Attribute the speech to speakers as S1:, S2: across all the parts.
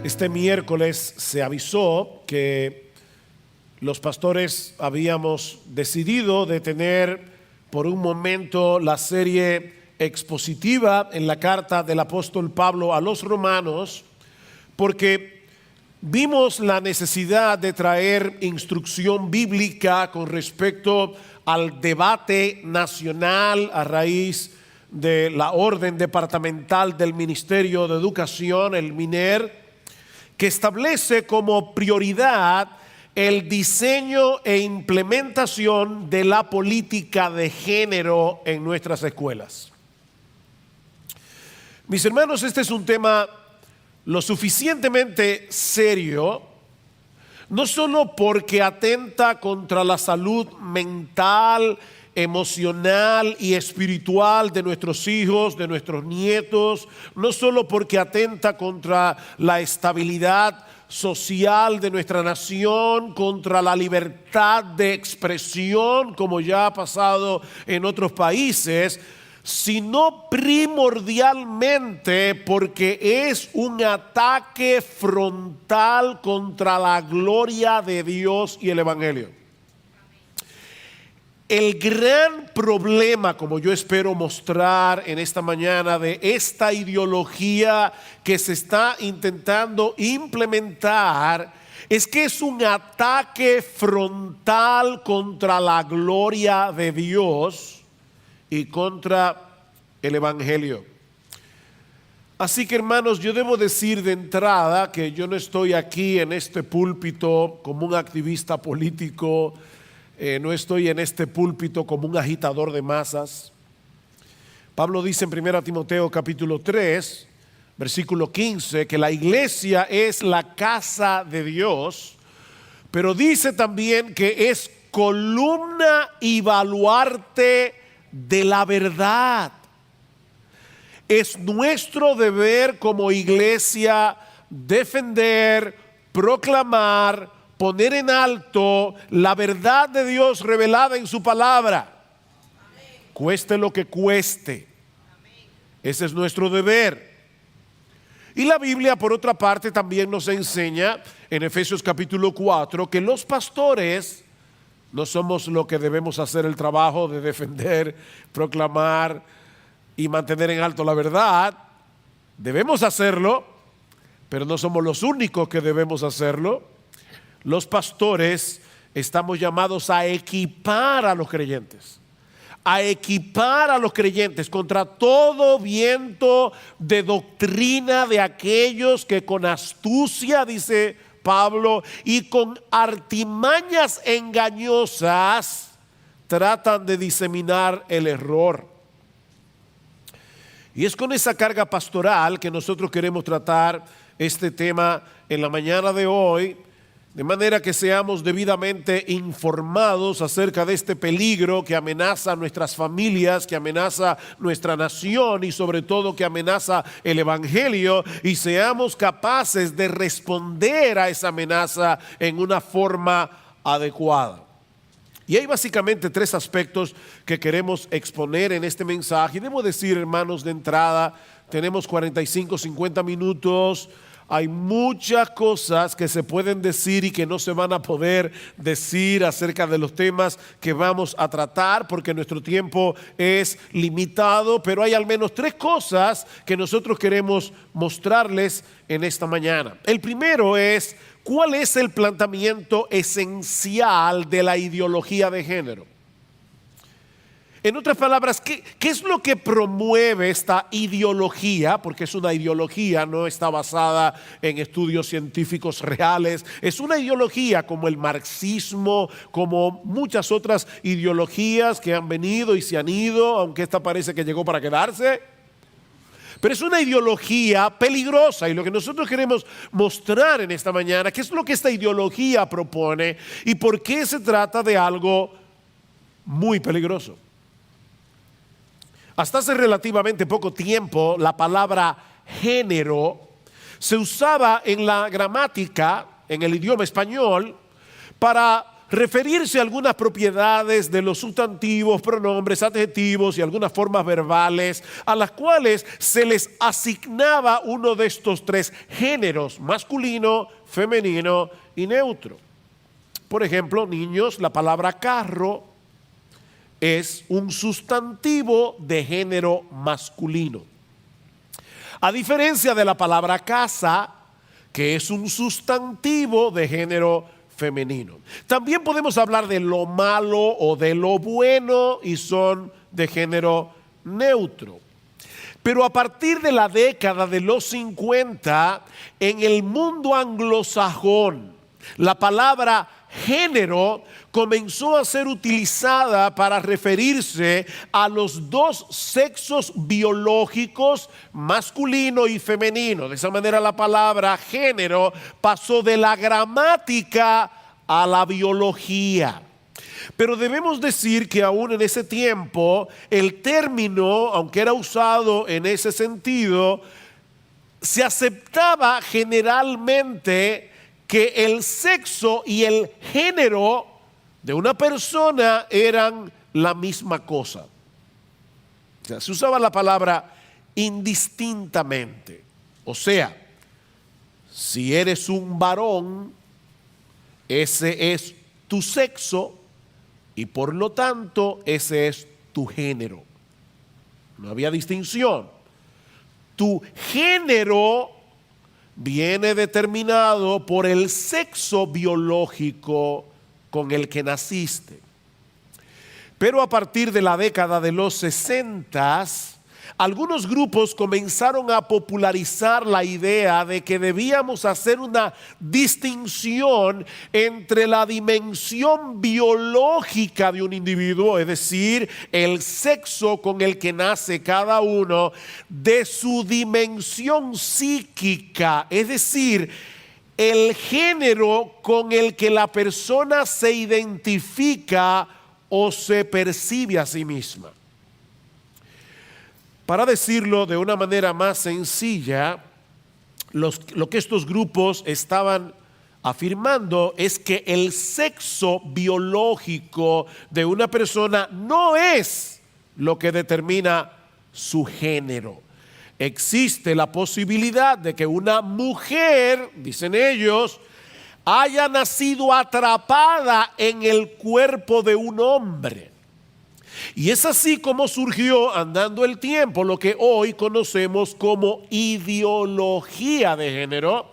S1: Este miércoles se avisó que los pastores habíamos decidido detener por un momento la serie expositiva en la carta del apóstol Pablo a los romanos, porque vimos la necesidad de traer instrucción bíblica con respecto al debate nacional a raíz de la orden departamental del Ministerio de Educación, el MINER, que establece como prioridad el diseño e implementación de la política de género en nuestras escuelas. Mis hermanos, este es un tema lo suficientemente serio, no solo porque atenta contra la salud mental, emocional y espiritual de nuestros hijos, de nuestros nietos, no solo porque atenta contra la estabilidad social de nuestra nación, contra la libertad de expresión, como ya ha pasado en otros países, sino primordialmente porque es un ataque frontal contra la gloria de Dios y el Evangelio. El gran problema, como yo espero mostrar en esta mañana, de esta ideología que se está intentando implementar, es que es un ataque frontal contra la gloria de Dios y contra el Evangelio. Así que, hermanos, yo debo decir de entrada que yo no estoy aquí en este púlpito como un activista político. No estoy en este púlpito como un agitador de masas. Pablo dice en 1 Timoteo capítulo 3, versículo 15, que la iglesia es la casa de Dios, pero dice también que es columna y baluarte de la verdad. Es nuestro deber como iglesia defender, proclamar, poner en alto la verdad de Dios revelada en su palabra. Amén. Cueste lo que cueste. Amén. Ese es nuestro deber. Y la Biblia, por otra parte, también nos enseña en Efesios capítulo 4 que los pastores no somos los que debemos hacer el trabajo de defender, proclamar y mantener en alto la verdad. Debemos hacerlo, pero no somos los únicos que debemos hacerlo. Los pastores estamos llamados a equipar a los creyentes, contra todo viento de doctrina de aquellos que con astucia, dice Pablo, y con artimañas engañosas tratan de diseminar el error. Y es con esa carga pastoral que nosotros queremos tratar este tema en la mañana de hoy, de manera que seamos debidamente informados acerca de este peligro que amenaza nuestras familias, que amenaza nuestra nación y sobre todo que amenaza el Evangelio, y seamos capaces de responder a esa amenaza en una forma adecuada. Y hay básicamente tres aspectos que queremos exponer en este mensaje. Y debo decir, hermanos, de entrada, tenemos 45, 50 minutos. Hay muchas cosas que se pueden decir y que no se van a poder decir acerca de los temas que vamos a tratar porque nuestro tiempo es limitado, pero hay al menos tres cosas que nosotros queremos mostrarles en esta mañana. El primero es, ¿cuál es el planteamiento esencial de la ideología de género? En otras palabras, ¿qué es lo que promueve esta ideología? Porque es una ideología, no está basada en estudios científicos reales. Es una ideología como el marxismo, como muchas otras ideologías que han venido y se han ido, aunque esta parece que llegó para quedarse. Pero es una ideología peligrosa, y lo que nosotros queremos mostrar en esta mañana, ¿qué es lo que esta ideología propone y por qué se trata de algo muy peligroso? Hasta hace relativamente poco tiempo, la palabra género se usaba en la gramática, en el idioma español, para referirse a algunas propiedades de los sustantivos, pronombres, adjetivos y algunas formas verbales a las cuales se les asignaba uno de estos tres géneros: masculino, femenino y neutro. Por ejemplo, niños, la palabra carro es un sustantivo de género masculino, a diferencia de la palabra casa, que es un sustantivo de género femenino. También podemos hablar de lo malo o de lo bueno y son de género neutro. Pero a partir de la década de los 50, en el mundo anglosajón, la palabra género comenzó a ser utilizada para referirse a los dos sexos biológicos, masculino y femenino. De esa manera la palabra género pasó de la gramática a la biología. Pero debemos decir que aún en ese tiempo el término, aunque era usado en ese sentido, se aceptaba generalmente que el sexo y el género de una persona eran la misma cosa. O sea, se usaba la palabra indistintamente. O sea, si eres un varón, ese es tu sexo y por lo tanto ese es tu género. No había distinción. Tu género viene determinado por el sexo biológico con el que naciste. Pero a partir de la década de los 60, algunos grupos comenzaron a popularizar la idea de que debíamos hacer una distinción entre la dimensión biológica de un individuo, es decir, el sexo con el que nace cada uno, de su dimensión psíquica, es decir, el género con el que la persona se identifica o se percibe a sí misma. Para decirlo de una manera más sencilla, lo que estos grupos estaban afirmando es que el sexo biológico de una persona no es lo que determina su género. Existe la posibilidad de que una mujer, dicen ellos, haya nacido atrapada en el cuerpo de un hombre. Y es así como surgió, andando el tiempo, lo que hoy conocemos como ideología de género,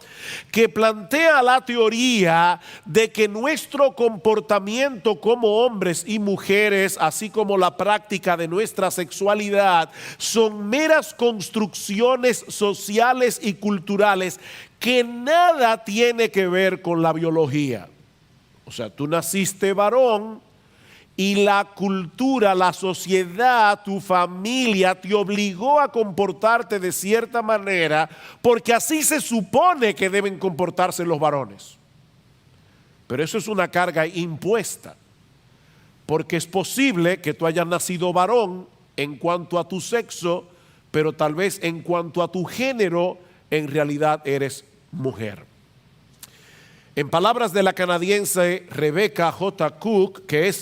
S1: que plantea la teoría de que nuestro comportamiento como hombres y mujeres, así como la práctica de nuestra sexualidad, son meras construcciones sociales y culturales que nada tiene que ver con la biología. O sea, tú naciste varón y la cultura, la sociedad, tu familia te obligó a comportarte de cierta manera porque así se supone que deben comportarse los varones. Pero eso es una carga impuesta, porque es posible que tú hayas nacido varón en cuanto a tu sexo, pero tal vez en cuanto a tu género, en realidad eres mujer. En palabras de la canadiense Rebecca J. Cook, que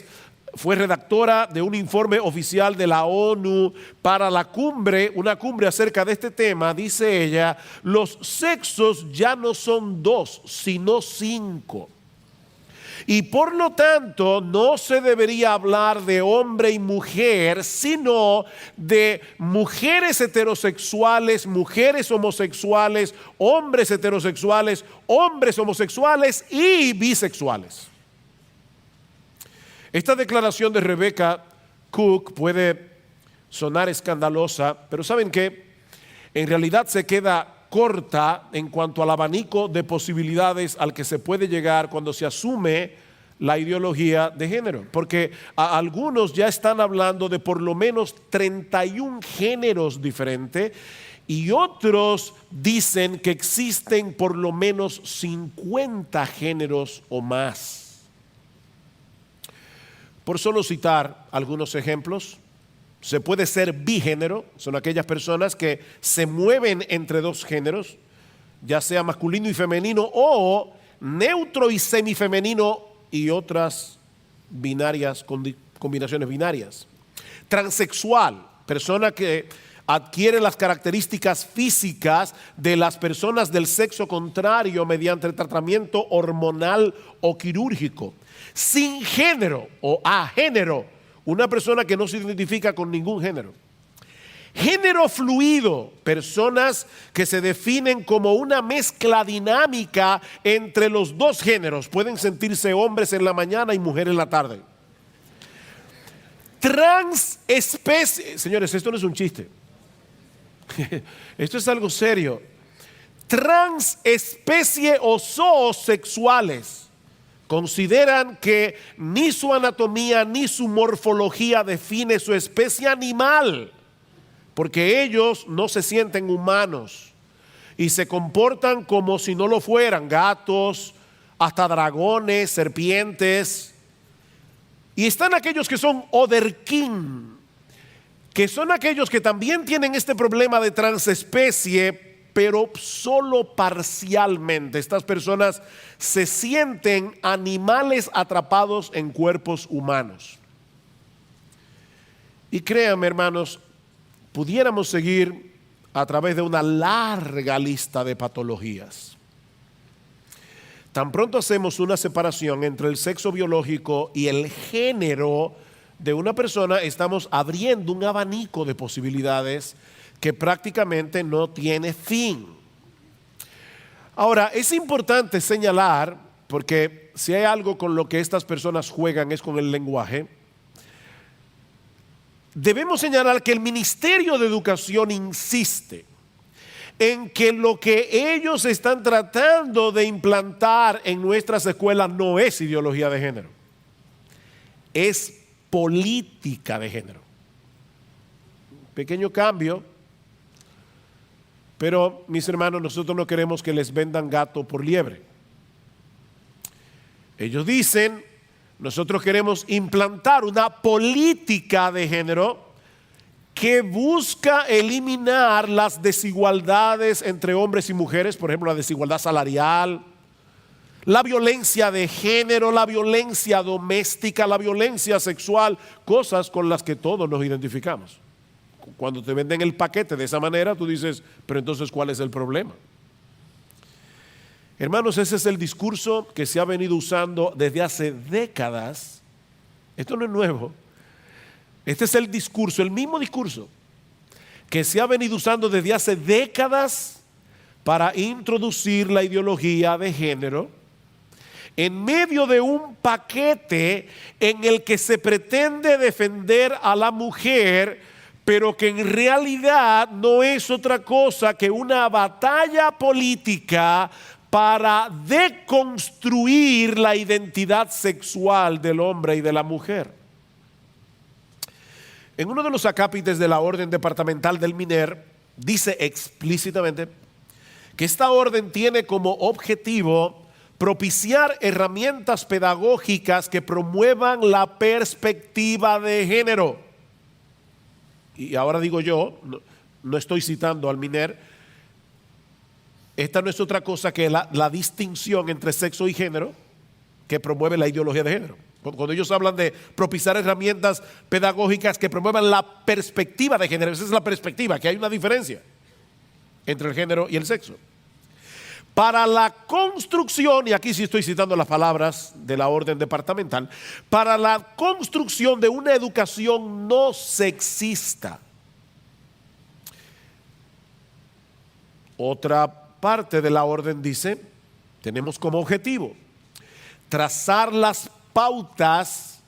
S1: fue redactora de un informe oficial de la ONU para la cumbre, una cumbre acerca de este tema, dice ella: los sexos ya no son 2, sino 5. Y por lo tanto no se debería hablar de hombre y mujer, sino de mujeres heterosexuales, mujeres homosexuales, hombres heterosexuales, hombres homosexuales y bisexuales. Esta declaración de Rebecca Cook puede sonar escandalosa, pero ¿saben qué? En realidad se queda corta en cuanto al abanico de posibilidades al que se puede llegar cuando se asume la ideología de género, porque algunos ya están hablando de por lo menos 31 géneros diferentes y otros dicen que existen por lo menos 50 géneros o más. Por solo citar algunos ejemplos, se puede ser bigénero, son aquellas personas que se mueven entre dos géneros, ya sea masculino y femenino, o neutro y semifemenino y otras combinaciones binarias. Transexual, persona que adquiere las características físicas de las personas del sexo contrario mediante el tratamiento hormonal o quirúrgico. Sin género o agénero, una persona que no se identifica con ningún género. Género fluido, personas que se definen como una mezcla dinámica entre los dos géneros. Pueden sentirse hombres en la mañana y mujeres en la tarde. Transespecie, señores, esto no es un chiste. Esto es algo serio. Transespecie o zoosexuales consideran que ni su anatomía ni su morfología define su especie animal, porque ellos no se sienten humanos y se comportan como si no lo fueran, gatos, hasta dragones, serpientes. Y están aquellos que son otherkin, que son aquellos que también tienen este problema de transespecie, pero solo parcialmente. Estas personas se sienten animales atrapados en cuerpos humanos. Y créanme, hermanos, pudiéramos seguir a través de una larga lista de patologías. Tan pronto hacemos una separación entre el sexo biológico y el género de una persona, estamos abriendo un abanico de posibilidades que prácticamente no tiene fin. Ahora, es importante señalar, porque si hay algo con lo que estas personas juegan es con el lenguaje, debemos señalar que el Ministerio de Educación insiste en que lo que ellos están tratando de implantar en nuestras escuelas no es ideología de género, es política de género. Pequeño cambio, pero mis hermanos, nosotros no queremos que les vendan gato por liebre. Ellos dicen, nosotros queremos implantar una política de género que busca eliminar las desigualdades entre hombres y mujeres, por ejemplo, la desigualdad salarial, la violencia de género, la violencia doméstica, la violencia sexual, cosas con las que todos nos identificamos. Cuando te venden el paquete de esa manera, tú dices, pero entonces, ¿cuál es el problema? Hermanos, ese es el discurso que se ha venido usando desde hace décadas. Esto no es nuevo. Este es el discurso, el mismo discurso que se ha venido usando desde hace décadas para introducir la ideología de género en medio de un paquete en el que se pretende defender a la mujer, pero que en realidad no es otra cosa que una batalla política para deconstruir la identidad sexual del hombre y de la mujer. En uno de los acápites de la orden departamental del MINER dice explícitamente que esta orden tiene como objetivo propiciar herramientas pedagógicas que promuevan la perspectiva de género. Y ahora digo yo, no estoy citando al MINER, esta no es otra cosa que la distinción entre sexo y género que promueve la ideología de género. Cuando ellos hablan de propiciar herramientas pedagógicas que promuevan la perspectiva de género, esa es la perspectiva, que hay una diferencia entre el género y el sexo. Para la construcción, y aquí sí estoy citando las palabras de la orden departamental, para la construcción de una educación no sexista. Otra parte de la orden dice, tenemos como objetivo trazar las pautas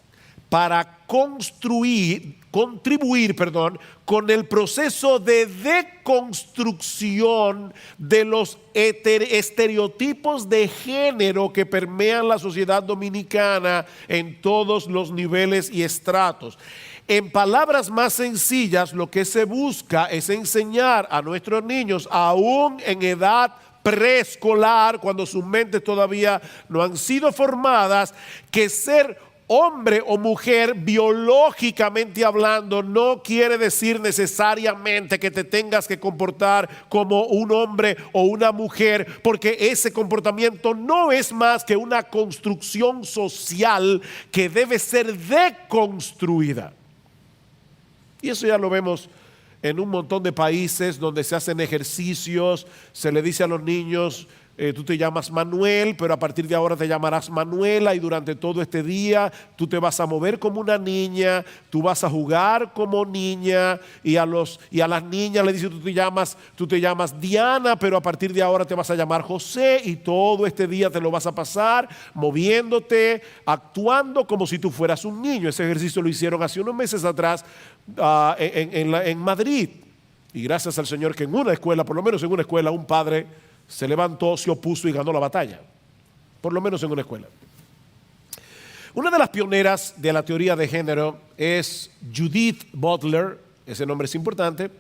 S1: para contribuir con el proceso de deconstrucción de los estereotipos de género que permean la sociedad dominicana en todos los niveles y estratos. En palabras más sencillas, lo que se busca es enseñar a nuestros niños, aún en edad preescolar, cuando sus mentes todavía no han sido formadas, que ser hombre o mujer, biológicamente hablando, no quiere decir necesariamente que te tengas que comportar como un hombre o una mujer, porque ese comportamiento no es más que una construcción social que debe ser deconstruida. Y eso ya lo vemos en un montón de países donde se hacen ejercicios, se le dice a los niños, tú te llamas Manuel, pero a partir de ahora te llamarás Manuela, y durante todo este día tú te vas a mover como una niña, tú vas a jugar como niña, y a las niñas le dice tú te llamas Diana, pero a partir de ahora te vas a llamar José, y todo este día te lo vas a pasar moviéndote, actuando como si tú fueras un niño. Ese ejercicio lo hicieron hace unos meses atrás en Madrid, y gracias al Señor que en una escuela, por lo menos en una escuela, un padre se levantó, se opuso y ganó la batalla, por lo menos en una escuela. Una de las pioneras de la teoría de género es Judith Butler. Ese nombre es importante.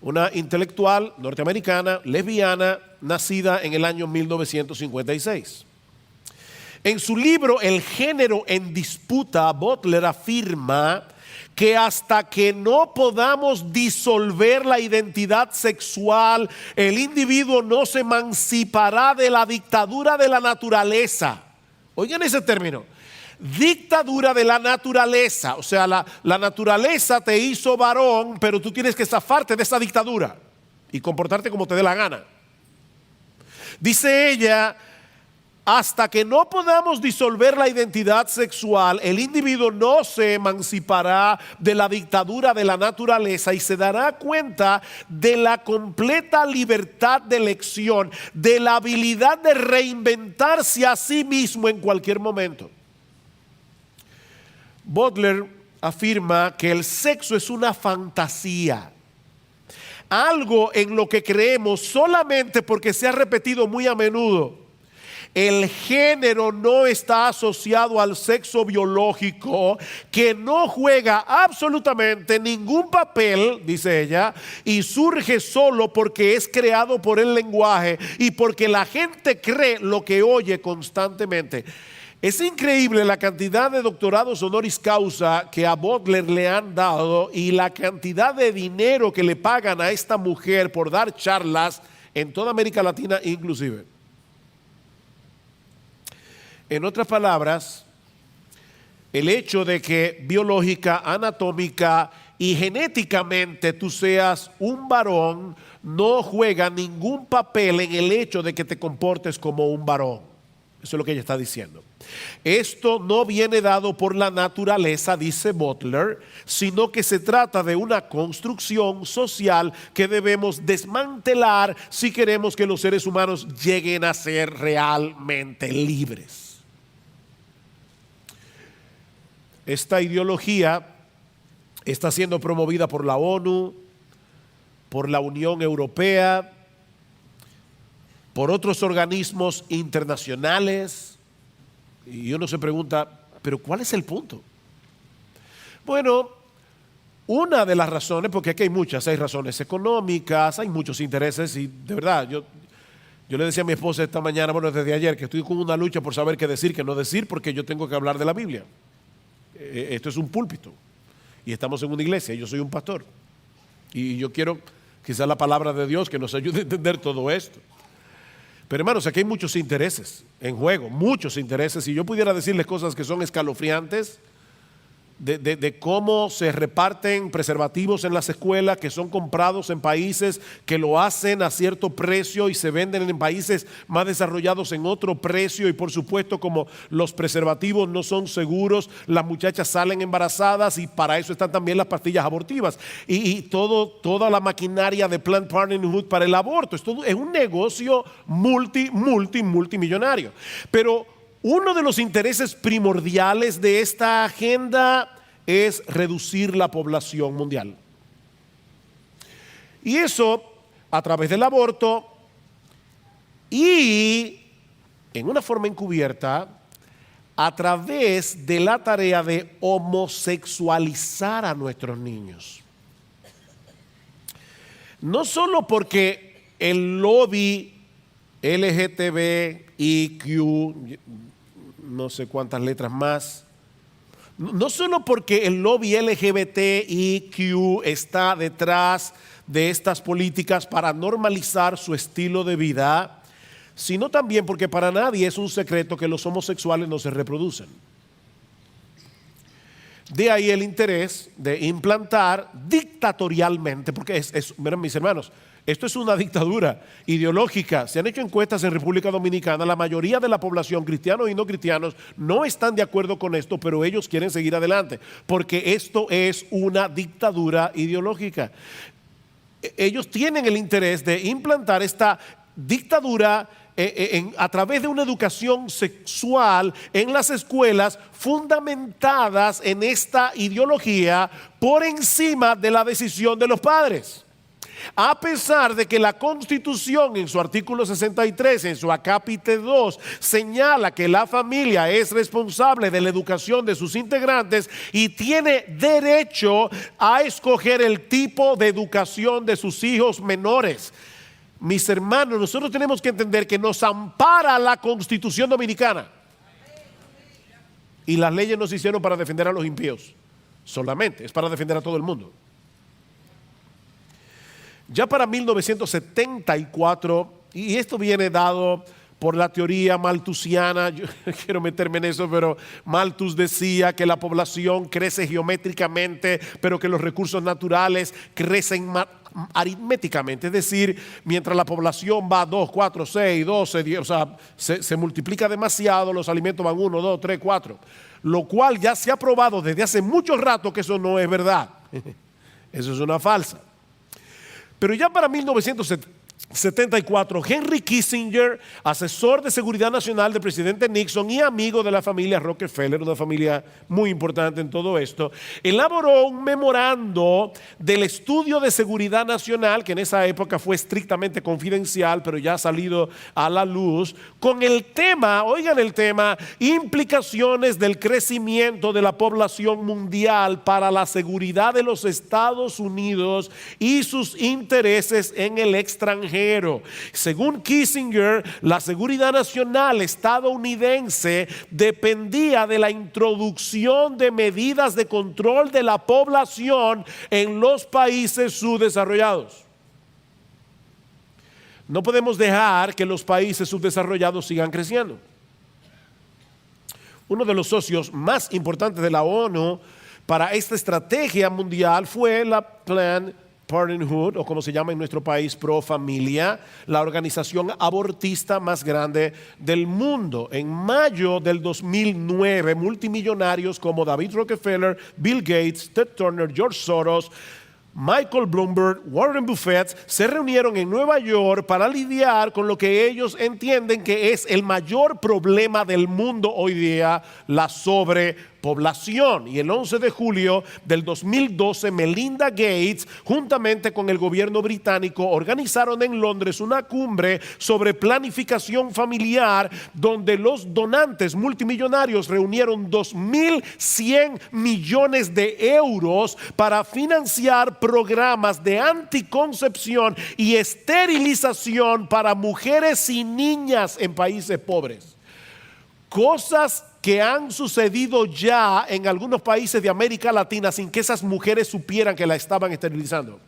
S1: Una intelectual norteamericana, lesbiana, nacida en el año 1956. En su libro El género en disputa, Butler afirma que hasta que no podamos disolver la identidad sexual, el individuo no se emancipará de la dictadura de la naturaleza. Oigan ese término, dictadura de la naturaleza. O sea, la naturaleza te hizo varón, pero tú tienes que zafarte de esa dictadura y comportarte como te dé la gana. Dice ella, hasta que no podamos disolver la identidad sexual, el individuo no se emancipará de la dictadura de la naturaleza y se dará cuenta de la completa libertad de elección, de la habilidad de reinventarse a sí mismo en cualquier momento. Butler afirma que el sexo es una fantasía, algo en lo que creemos solamente porque se ha repetido muy a menudo. El género no está asociado al sexo biológico, que no juega absolutamente ningún papel, dice ella, y surge solo porque es creado por el lenguaje y porque la gente cree lo que oye constantemente. Es increíble la cantidad de doctorados honoris causa que a Butler le han dado y la cantidad de dinero que le pagan a esta mujer por dar charlas en toda América Latina inclusive. En otras palabras, el hecho de que biológica, anatómica y genéticamente tú seas un varón no juega ningún papel en el hecho de que te comportes como un varón. Eso es lo que ella está diciendo. Esto no viene dado por la naturaleza, dice Butler, sino que se trata de una construcción social que debemos desmantelar si queremos que los seres humanos lleguen a ser realmente libres. Esta ideología está siendo promovida por la ONU, por la Unión Europea, por otros organismos internacionales. Y uno se pregunta, ¿pero cuál es el punto? Bueno, una de las razones, porque aquí hay muchas, hay razones económicas, hay muchos intereses y de verdad, yo le decía a mi esposa esta mañana, bueno, desde ayer, que estoy con una lucha por saber qué decir, qué no decir, porque yo tengo que hablar de la Biblia. Esto es un púlpito y estamos en una iglesia, yo soy un pastor y yo quiero quizás la palabra de Dios que nos ayude a entender todo esto. Pero hermanos, aquí hay muchos intereses en juego, muchos intereses, y yo pudiera decirles cosas que son escalofriantes de cómo se reparten preservativos en las escuelas que son comprados en países que lo hacen a cierto precio y se venden en países más desarrollados en otro precio, y por supuesto como los preservativos no son seguros, las muchachas salen embarazadas y para eso están también las pastillas abortivas y toda la maquinaria de Planned Parenthood para el aborto. Es un negocio multimillonario. Pero uno de los intereses primordiales de esta agenda es reducir la población mundial. Y eso a través del aborto y, en una forma encubierta, a través de la tarea de homosexualizar a nuestros niños. No porque el lobby LGTBIQ, no sé cuántas letras más. No solo porque el lobby LGBTIQ está detrás de estas políticas para normalizar su estilo de vida, sino también porque para nadie es un secreto que los homosexuales no se reproducen. De ahí el interés de implantar dictatorialmente, porque miren, mis hermanos, esto es una dictadura ideológica. Se han hecho encuestas en República Dominicana. La mayoría de la población, cristianos y no cristianos, no están de acuerdo con esto, pero ellos quieren seguir adelante, porque esto es una dictadura ideológica. Ellos tienen el interés de implantar esta dictadura a través de una educación sexual en las escuelas fundamentadas en esta ideología por encima de la decisión de los padres. A pesar de que la Constitución en su artículo 63, en su acápite 2, señala que la familia es responsable de la educación de sus integrantes y tiene derecho a escoger el tipo de educación de sus hijos menores. Mis hermanos, nosotros tenemos que entender que nos ampara la Constitución Dominicana. Y las leyes no se hicieron para defender a los impíos solamente, es para defender a todo el mundo. Ya para 1974, y esto viene dado por la teoría malthusiana, yo no quiero meterme en eso, pero Malthus decía que la población crece geométricamente, pero que los recursos naturales crecen aritméticamente, es decir, mientras la población va 2, 4, 6, 12, 10, o sea, se multiplica demasiado, los alimentos van 1, 2, 3, 4, lo cual ya se ha probado desde hace mucho rato que eso no es verdad. Eso es una falsa. Pero ya para 1974, Henry Kissinger, asesor de seguridad nacional del presidente Nixon y amigo de la familia Rockefeller, una familia muy importante en todo esto, elaboró un memorando del estudio de seguridad nacional, que en esa época fue estrictamente confidencial, pero ya ha salido a la luz, con el tema, oigan el tema, implicaciones del crecimiento de la población mundial para la seguridad de los Estados Unidos y sus intereses en el extranjero. Según Kissinger, la seguridad nacional estadounidense dependía de la introducción de medidas de control de la población en los países subdesarrollados. No podemos dejar que los países subdesarrollados sigan creciendo. Uno de los socios más importantes de la ONU para esta estrategia mundial fue la Planned Parenthood, o como se llama en nuestro país, Pro Familia, la organización abortista más grande del mundo. En mayo del 2009, multimillonarios como David Rockefeller, Bill Gates, Ted Turner, George Soros, Michael Bloomberg, Warren Buffett se reunieron en Nueva York para lidiar con lo que ellos entienden que es el mayor problema del mundo hoy día, la sobrepoblación. Y el 11 de julio del 2012, Melinda Gates, juntamente con el gobierno británico, organizaron en Londres una cumbre sobre planificación familiar, donde los donantes multimillonarios reunieron 2.100 millones de euros para financiar programas de anticoncepción y esterilización para mujeres y niñas en países pobres. Cosas que han sucedido ya en algunos países de América Latina sin que esas mujeres supieran que la estaban esterilizando.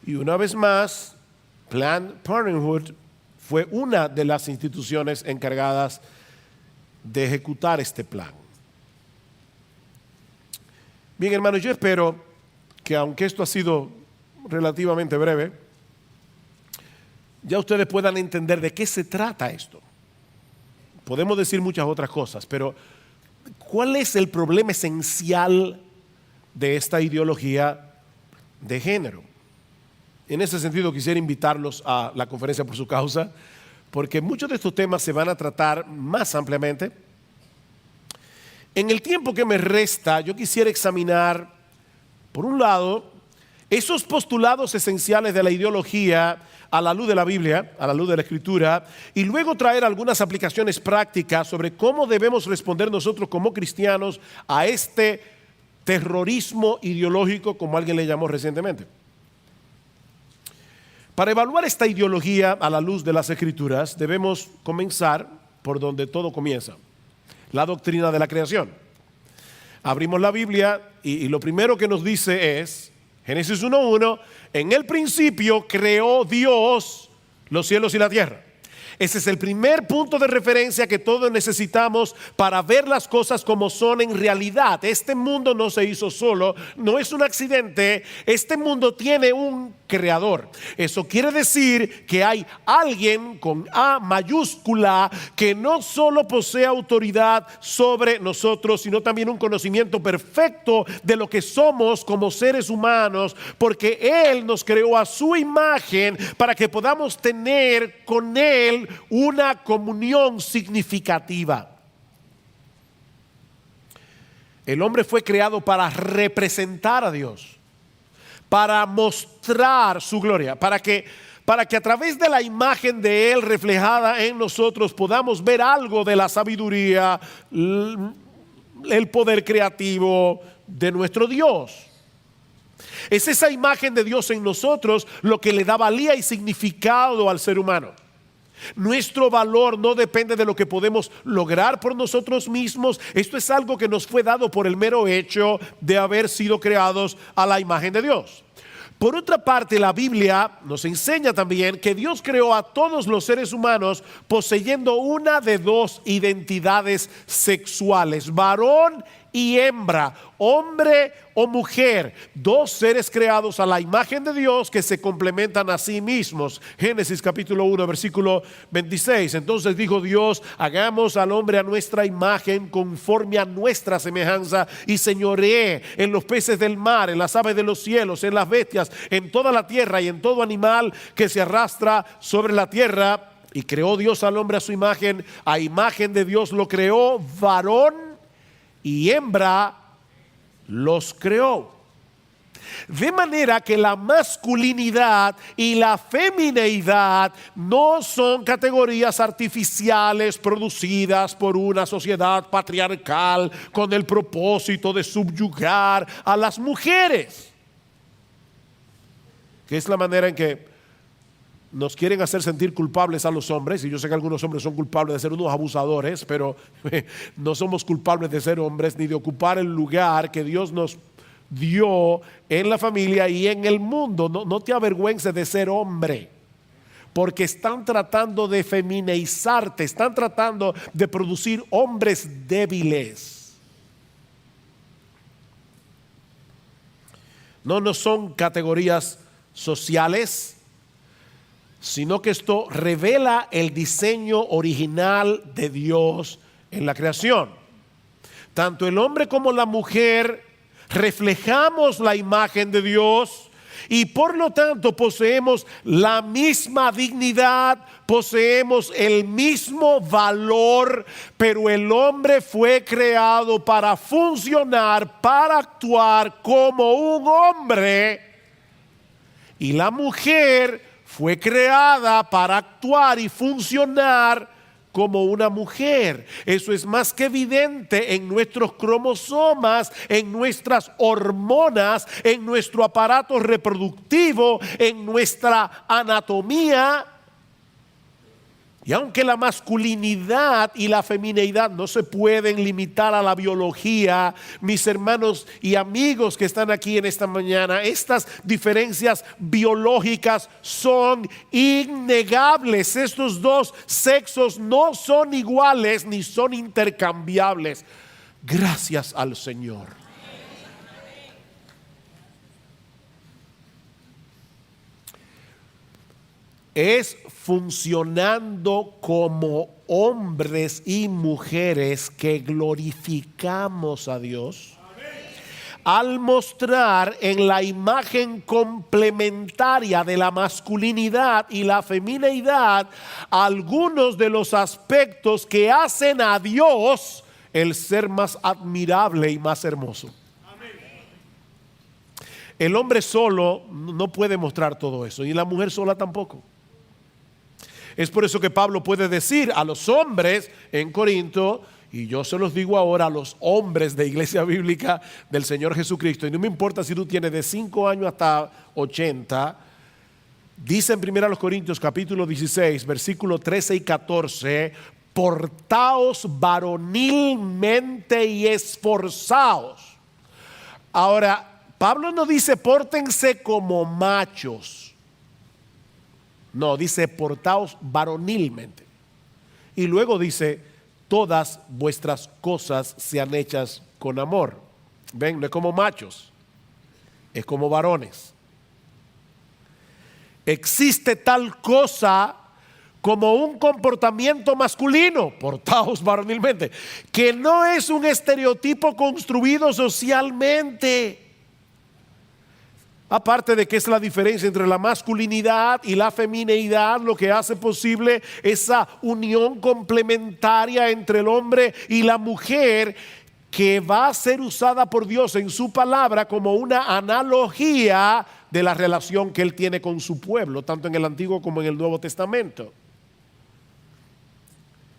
S1: Y una vez más, Planned Parenthood fue una de las instituciones encargadas de ejecutar este plan. Bien, hermanos, yo espero que, aunque esto ha sido relativamente breve, ya ustedes puedan entender de qué se trata esto. Podemos decir muchas otras cosas, pero ¿cuál es el problema esencial de esta ideología de género? En ese sentido, quisiera invitarlos a la conferencia por su causa, porque muchos de estos temas se van a tratar más ampliamente. En el tiempo que me resta, yo quisiera examinar, por un lado, esos postulados esenciales de la ideología a la luz de la Biblia, a la luz de la Escritura, y luego traer algunas aplicaciones prácticas sobre cómo debemos responder nosotros como cristianos a este terrorismo ideológico, como alguien le llamó recientemente. Para evaluar esta ideología a la luz de las Escrituras, debemos comenzar por donde todo comienza, la doctrina de la creación. Abrimos la Biblia y lo primero que nos dice es, Génesis 1:1, en el principio creó Dios los cielos y la tierra. Ese es el primer punto de referencia que todos necesitamos para ver las cosas como son en realidad. Este mundo no se hizo solo, no es un accidente. Este mundo tiene un creador. Eso quiere decir que hay alguien con A mayúscula que no solo posee autoridad sobre nosotros, sino también un conocimiento perfecto de lo que somos como seres humanos, porque Él nos creó a su imagen para que podamos tener con Él una comunión significativa. El hombre fue creado para representar a Dios, para mostrar su gloria, para que a través de la imagen de Él reflejada en nosotros podamos ver algo de la sabiduría, el poder creativo de nuestro Dios. Es esa imagen de Dios en nosotros lo que le da valía y significado al ser humano. Nuestro valor no depende de lo que podemos lograr por nosotros mismos. Esto es algo que nos fue dado por el mero hecho de haber sido creados a la imagen de Dios. Por otra parte, la Biblia nos enseña también que Dios creó a todos los seres humanos poseyendo una de dos identidades sexuales, varón y hembra, hombre o mujer, dos seres creados a la imagen de Dios que se complementan a sí mismos. Génesis capítulo 1 versículo 26. Entonces dijo Dios: hagamos al hombre a nuestra imagen, conforme a nuestra semejanza, y señoree en los peces del mar, en las aves de los cielos, en las bestias, en toda la tierra y en todo animal que se arrastra sobre la tierra. Y creó Dios al hombre a su imagen, a imagen de Dios lo creó, varón y hembra los creó. De manera que la masculinidad y la femineidad no son categorías artificiales producidas por una sociedad patriarcal con el propósito de subyugar a las mujeres, que es la manera en que nos quieren hacer sentir culpables a los hombres. Y yo sé que algunos hombres son culpables de ser unos abusadores, pero no somos culpables de ser hombres ni de ocupar el lugar que Dios nos dio en la familia y en el mundo. No te avergüences de ser hombre, porque están tratando de feminizarte, están tratando de producir hombres débiles. No son categorías sociales, sino que esto revela el diseño original de Dios en la creación. Tanto el hombre como la mujer reflejamos la imagen de Dios y por lo tanto poseemos la misma dignidad, poseemos el mismo valor, pero el hombre fue creado para funcionar, para actuar como un hombre, y la mujer fue creada para actuar y funcionar como una mujer. Eso es más que evidente en nuestros cromosomas, en nuestras hormonas, en nuestro aparato reproductivo, en nuestra anatomía. Y aunque la masculinidad y la femineidad no se pueden limitar a la biología, mis hermanos y amigos que están aquí en esta mañana, estas diferencias biológicas son innegables. Estos dos sexos no son iguales ni son intercambiables. Gracias al Señor. Es funcionando como hombres y mujeres que glorificamos a Dios al mostrar en la imagen complementaria de la masculinidad y la femineidad algunos de los aspectos que hacen a Dios el ser más admirable y más hermoso. El hombre solo no puede mostrar todo eso, y la mujer sola tampoco. Es por eso que Pablo puede decir a los hombres en Corinto, y yo se los digo ahora a los hombres de Iglesia Bíblica del Señor Jesucristo, y no me importa si tú tienes de 5 años hasta 80, dice en 1 Corintios capítulo 16, versículos 13 y 14, portaos varonilmente y esforzaos. Ahora, Pablo no dice pórtense como machos. No, dice portaos varonilmente. Y luego dice, todas vuestras cosas sean hechas con amor. Ven, no es como machos, es como varones. Existe tal cosa como un comportamiento masculino, portaos varonilmente, que no es un estereotipo construido socialmente. Aparte de que es la diferencia entre la masculinidad y la femineidad lo que hace posible esa unión complementaria entre el hombre y la mujer, que va a ser usada por Dios en su palabra como una analogía de la relación que Él tiene con su pueblo, tanto en el Antiguo como en el Nuevo Testamento.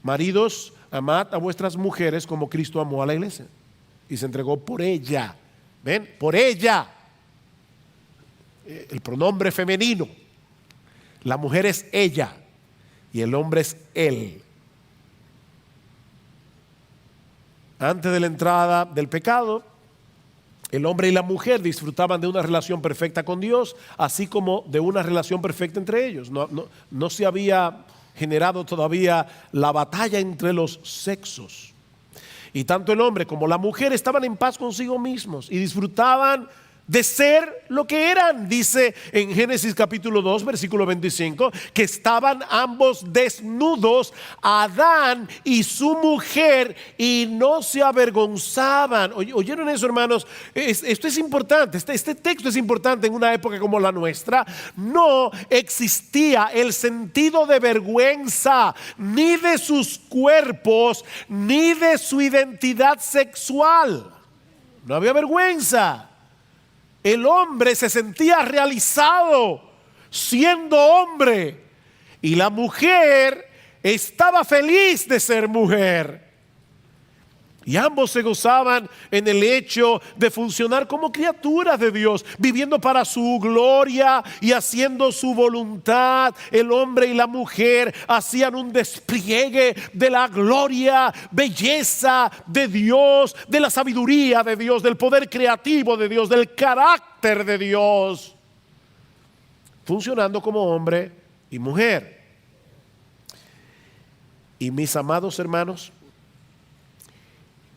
S1: Maridos, amad a vuestras mujeres como Cristo amó a la iglesia y se entregó por ella. ¿Ven? Por ella. El pronombre femenino. La mujer es ella y el hombre es él. Antes de la entrada del pecado, el hombre y la mujer disfrutaban de una relación perfecta con Dios, así como de una relación perfecta entre ellos. No se había generado todavía la batalla entre los sexos. Y tanto el hombre como la mujer estaban en paz consigo mismos y disfrutaban de ser lo que eran. Dice en Génesis capítulo 2 versículo 25 que estaban ambos desnudos, Adán y su mujer, y no se avergonzaban. ¿Oyeron eso, hermanos? Esto es importante, este texto es importante en una época como la nuestra. No existía el sentido de vergüenza ni de sus cuerpos ni de su identidad sexual. No había vergüenza. El hombre se sentía realizado siendo hombre y la mujer estaba feliz de ser mujer. Y ambos se gozaban en el hecho de funcionar como criaturas de Dios, viviendo para su gloria y haciendo su voluntad. El hombre y la mujer hacían un despliegue de la gloria, belleza de Dios, de la sabiduría de Dios, del poder creativo de Dios, del carácter de Dios, funcionando como hombre y mujer. Y mis amados hermanos,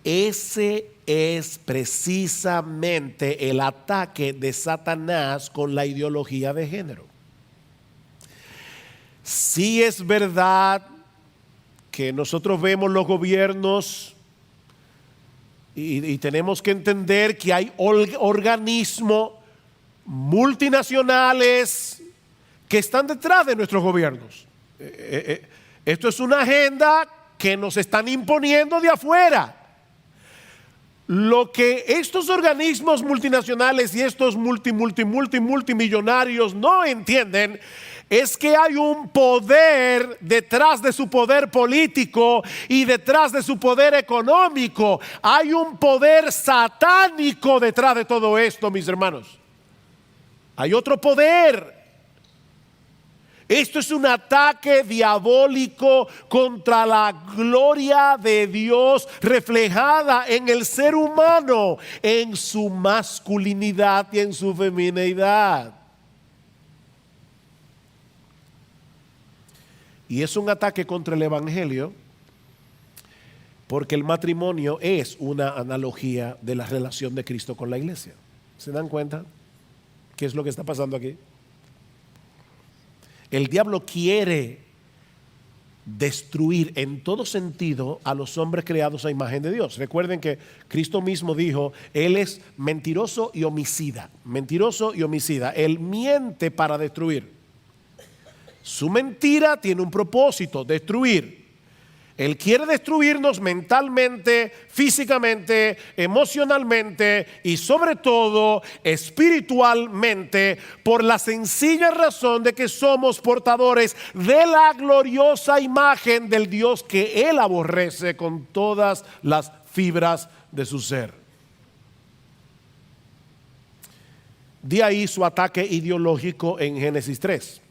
S1: ese es precisamente el ataque de Satanás con la ideología de género. Sí es verdad que nosotros vemos los gobiernos y tenemos que entender que hay organismos multinacionales que están detrás de nuestros gobiernos. Esto es una agenda que nos están imponiendo de afuera. Lo que estos organismos multinacionales y estos multimillonarios no entienden es que hay un poder detrás de su poder político y detrás de su poder económico. Hay un poder satánico detrás de todo esto, mis hermanos. Hay otro poder. Esto es un ataque diabólico contra la gloria de Dios reflejada en el ser humano, en su masculinidad y en su femineidad. Y es un ataque contra el evangelio, porque el matrimonio es una analogía de la relación de Cristo con la iglesia. ¿Se dan cuenta? ¿Qué es lo que está pasando aquí? El diablo quiere destruir en todo sentido a los hombres creados a imagen de Dios. Recuerden que Cristo mismo dijo, Él es mentiroso y homicida. Mentiroso y homicida. Él miente para destruir. Su mentira tiene un propósito, destruir. Él quiere destruirnos mentalmente, físicamente, emocionalmente y sobre todo espiritualmente, por la sencilla razón de que somos portadores de la gloriosa imagen del Dios que Él aborrece con todas las fibras de su ser. De ahí su ataque ideológico en Génesis 3.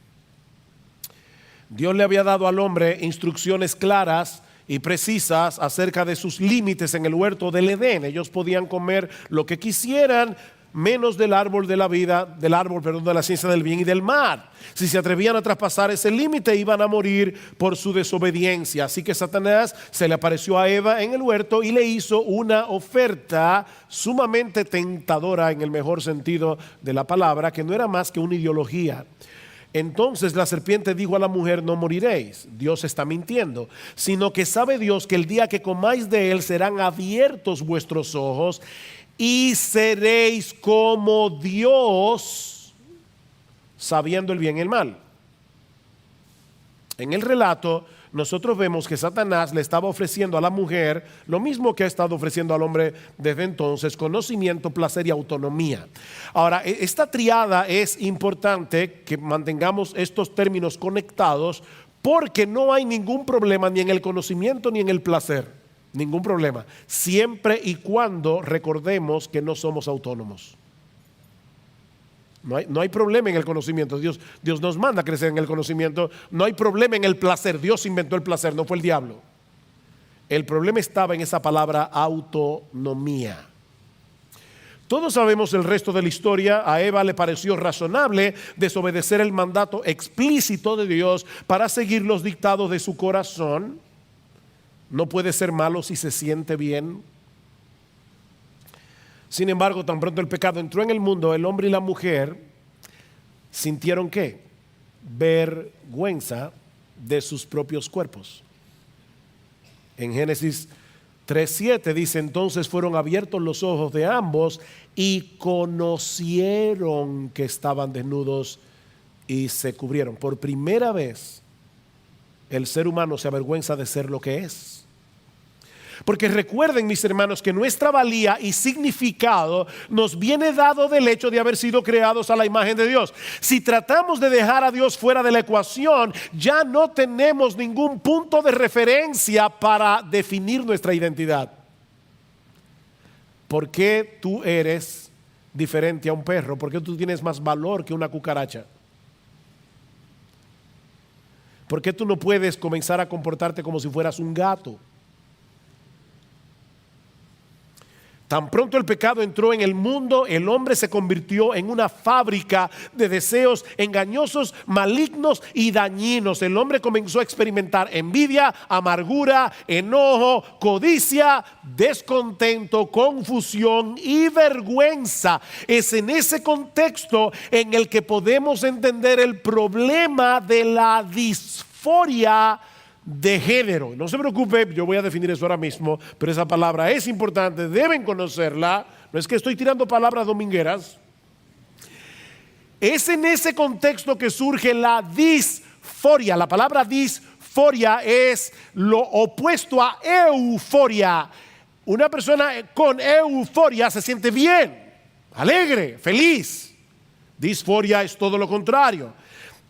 S1: Dios le había dado al hombre instrucciones claras y precisas acerca de sus límites en el huerto del Edén. Ellos podían comer lo que quisieran, menos del árbol de la vida, del árbol, perdón, de la ciencia del bien y del mal. Si se atrevían a traspasar ese límite, iban a morir por su desobediencia. Así que Satanás se le apareció a Eva en el huerto y le hizo una oferta sumamente tentadora, en el mejor sentido de la palabra, que no era más que una ideología. Entonces la serpiente dijo a la mujer: no moriréis. Dios está mintiendo, sino que sabe Dios que el día que comáis de él serán abiertos vuestros ojos y seréis como Dios, sabiendo el bien y el mal. En el relato nosotros vemos que Satanás le estaba ofreciendo a la mujer lo mismo que ha estado ofreciendo al hombre desde entonces: conocimiento, placer y autonomía. Ahora, esta triada es importante que mantengamos estos términos conectados, porque no hay ningún problema ni en el conocimiento ni en el placer. Ningún problema, siempre y cuando recordemos que no somos autónomos. No hay problema en el conocimiento. Dios nos manda a crecer en el conocimiento. No hay problema en el placer. Dios inventó el placer, no fue el diablo. El problema estaba en esa palabra autonomía. Todos sabemos el resto de la historia. A Eva le pareció razonable desobedecer el mandato explícito de Dios para seguir los dictados de su corazón. No puede ser malo si se siente bien. Sin embargo, tan pronto el pecado entró en el mundo, el hombre y la mujer sintieron ¿qué? Vergüenza de sus propios cuerpos. En Génesis 3:7 dice: entonces fueron abiertos los ojos de ambos y conocieron que estaban desnudos y se cubrieron. Por primera vez el ser humano se avergüenza de ser lo que es. Porque recuerden, mis hermanos, que nuestra valía y significado nos viene dado del hecho de haber sido creados a la imagen de Dios. Si tratamos de dejar a Dios fuera de la ecuación, ya no tenemos ningún punto de referencia para definir nuestra identidad. ¿Por qué tú eres diferente a un perro? ¿Por qué tú tienes más valor que una cucaracha? ¿Por qué tú no puedes comenzar a comportarte como si fueras un gato? Tan pronto el pecado entró en el mundo, el hombre se convirtió en una fábrica de deseos engañosos, malignos y dañinos. El hombre comenzó a experimentar envidia, amargura, enojo, codicia, descontento, confusión y vergüenza. Es en ese contexto en el que podemos entender el problema de la disforia de género. No se preocupe, yo voy a definir eso ahora mismo, pero esa palabra es importante, deben conocerla. No es que estoy tirando palabras domingueras. Es en ese contexto que surge la disforia. La palabra disforia es lo opuesto a euforia. Una persona con euforia se siente bien, alegre, feliz. Disforia es todo lo contrario.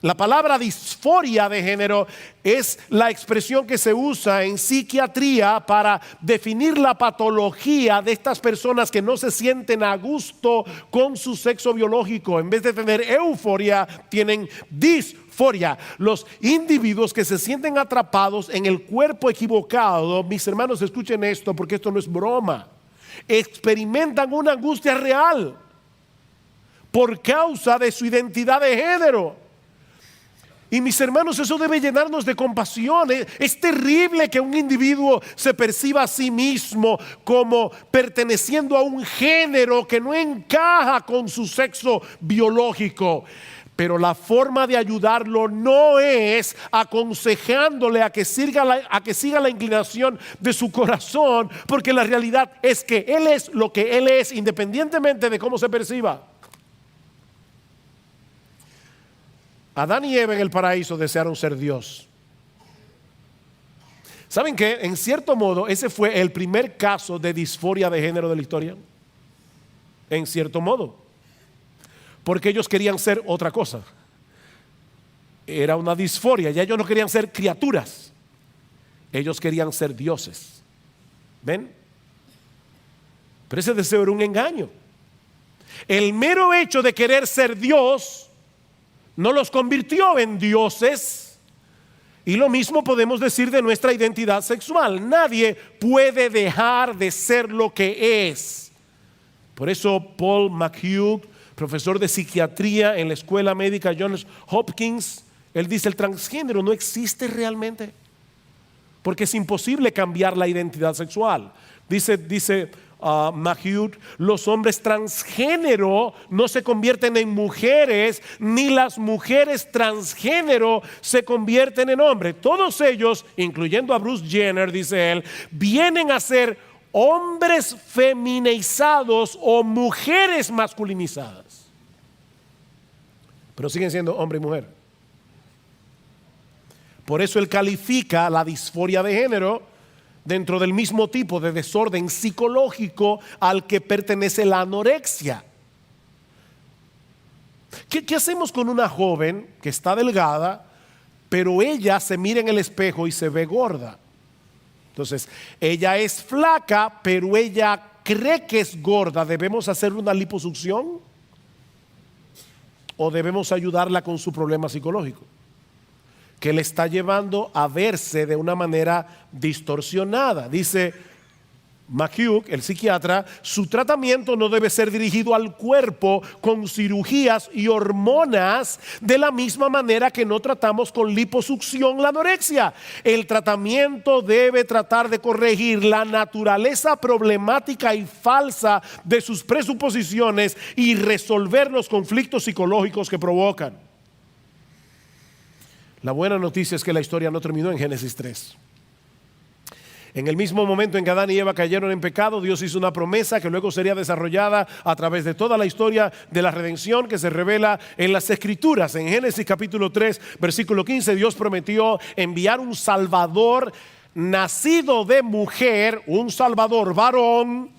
S1: La palabra disforia de género es la expresión que se usa en psiquiatría para definir la patología de estas personas que no se sienten a gusto con su sexo biológico. En vez de tener euforia, tienen disforia. Los individuos que se sienten atrapados en el cuerpo equivocado, mis hermanos, escuchen esto porque esto no es broma, experimentan una angustia real por causa de su identidad de género. Y mis hermanos, eso debe llenarnos de compasión. Es terrible que un individuo se perciba a sí mismo como perteneciendo a un género que no encaja con su sexo biológico. Pero la forma de ayudarlo no es aconsejándole a que siga la inclinación de su corazón, porque la realidad es que él es lo que él es, independientemente de cómo se perciba. Adán y Eva en el paraíso desearon ser Dios. ¿Saben qué? En cierto modo, ese fue el primer caso de disforia de género de la historia. En cierto modo. Porque ellos querían ser otra cosa. Era una disforia. Ya ellos no querían ser criaturas. Ellos querían ser dioses. ¿Ven? Pero ese deseo era un engaño. El mero hecho de querer ser Dios no los convirtió en dioses. Y lo mismo podemos decir de nuestra identidad sexual. Nadie puede dejar de ser lo que es. Por eso Paul McHugh, profesor de psiquiatría en la Escuela Médica Johns Hopkins, él dice: el transgénero no existe realmente, porque es imposible cambiar la identidad sexual. Dice McHugh: los hombres transgénero no se convierten en mujeres, ni las mujeres transgénero se convierten en hombres. Todos ellos, incluyendo a Bruce Jenner, dice él, vienen a ser hombres feminizados o mujeres masculinizadas, pero siguen siendo hombre y mujer. Por eso él califica la disforia de género dentro del mismo tipo de desorden psicológico al que pertenece la anorexia. ¿Qué hacemos con una joven que está delgada, pero ella se mira en el espejo y se ve gorda? Entonces, ella es flaca, pero ella cree que es gorda. ¿Debemos hacer una liposucción? ¿O debemos ayudarla con su problema psicológico, que le está llevando a verse de una manera distorsionada? Dice McHugh, el psiquiatra: su tratamiento no debe ser dirigido al cuerpo con cirugías y hormonas de la misma manera que no tratamos con liposucción la anorexia. El tratamiento debe tratar de corregir la naturaleza problemática y falsa de sus presuposiciones y resolver los conflictos psicológicos que provocan. La buena noticia es que la historia no terminó en Génesis 3. En el mismo momento en que Adán y Eva cayeron en pecado, Dios hizo una promesa que luego sería desarrollada a través de toda la historia de la redención que se revela en las Escrituras. En Génesis capítulo 3, versículo 15, Dios prometió enviar un Salvador nacido de mujer, un Salvador varón,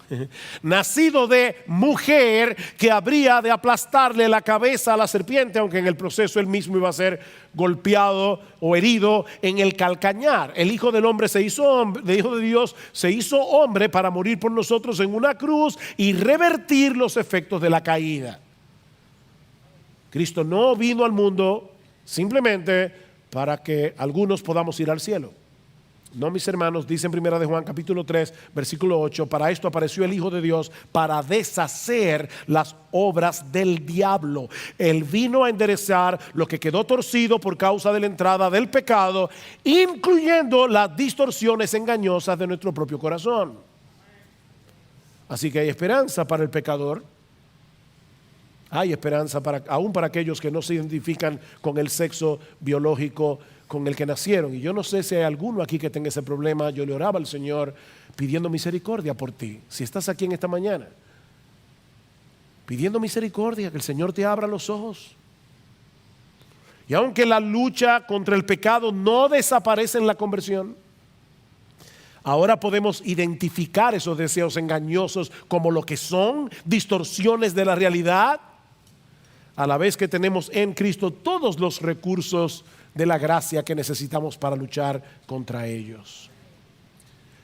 S1: nacido de mujer, que habría de aplastarle la cabeza a la serpiente, aunque en el proceso él mismo iba a ser golpeado o herido en el calcañar. El Hijo del Hombre se hizo hombre, el Hijo de Dios se hizo hombre para morir por nosotros en una cruz y revertir los efectos de la caída. Cristo no vino al mundo simplemente para que algunos podamos ir al cielo. No, mis hermanos, dice en 1 de Juan capítulo 3 versículo 8: para esto apareció el Hijo de Dios, para deshacer las obras del diablo. Él vino a enderezar lo que quedó torcido por causa de la entrada del pecado, incluyendo las distorsiones engañosas de nuestro propio corazón. Así que hay esperanza para el pecador. Hay esperanza aún para aquellos que no se identifican con el sexo biológico con el que nacieron. Y yo no sé si hay alguno aquí que tenga ese problema. Yo le oraba al Señor pidiendo misericordia por ti. Si estás aquí en esta mañana pidiendo misericordia, que el Señor te abra los ojos. Y aunque la lucha contra el pecado no desaparece en la conversión, ahora podemos identificar esos deseos engañosos como lo que son, distorsiones de la realidad, a la vez que tenemos en Cristo todos los recursos de la gracia que necesitamos para luchar contra ellos.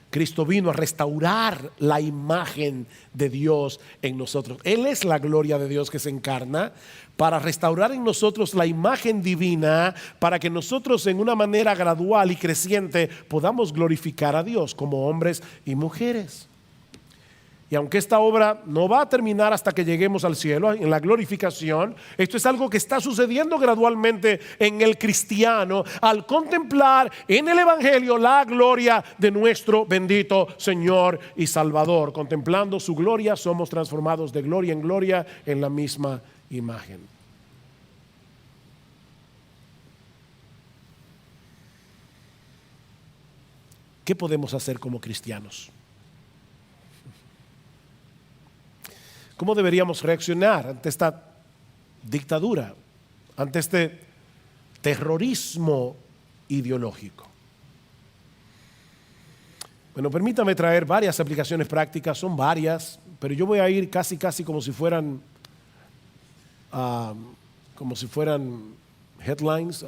S1: Cristo vino a restaurar la imagen de Dios en nosotros. Él es la gloria de Dios que se encarna para restaurar en nosotros la imagen divina, para que nosotros en una manera gradual y creciente podamos glorificar a Dios como hombres y mujeres. Y aunque esta obra no va a terminar hasta que lleguemos al cielo, en la glorificación, esto es algo que está sucediendo gradualmente en el cristiano al contemplar en el Evangelio la gloria de nuestro bendito Señor y Salvador. Contemplando su gloria, somos transformados de gloria en gloria en la misma imagen. ¿Qué podemos hacer como cristianos? ¿Cómo deberíamos reaccionar ante esta dictadura, ante este terrorismo ideológico? Bueno, permítame traer varias aplicaciones prácticas, son varias, pero yo voy a ir casi como si fueran headlines,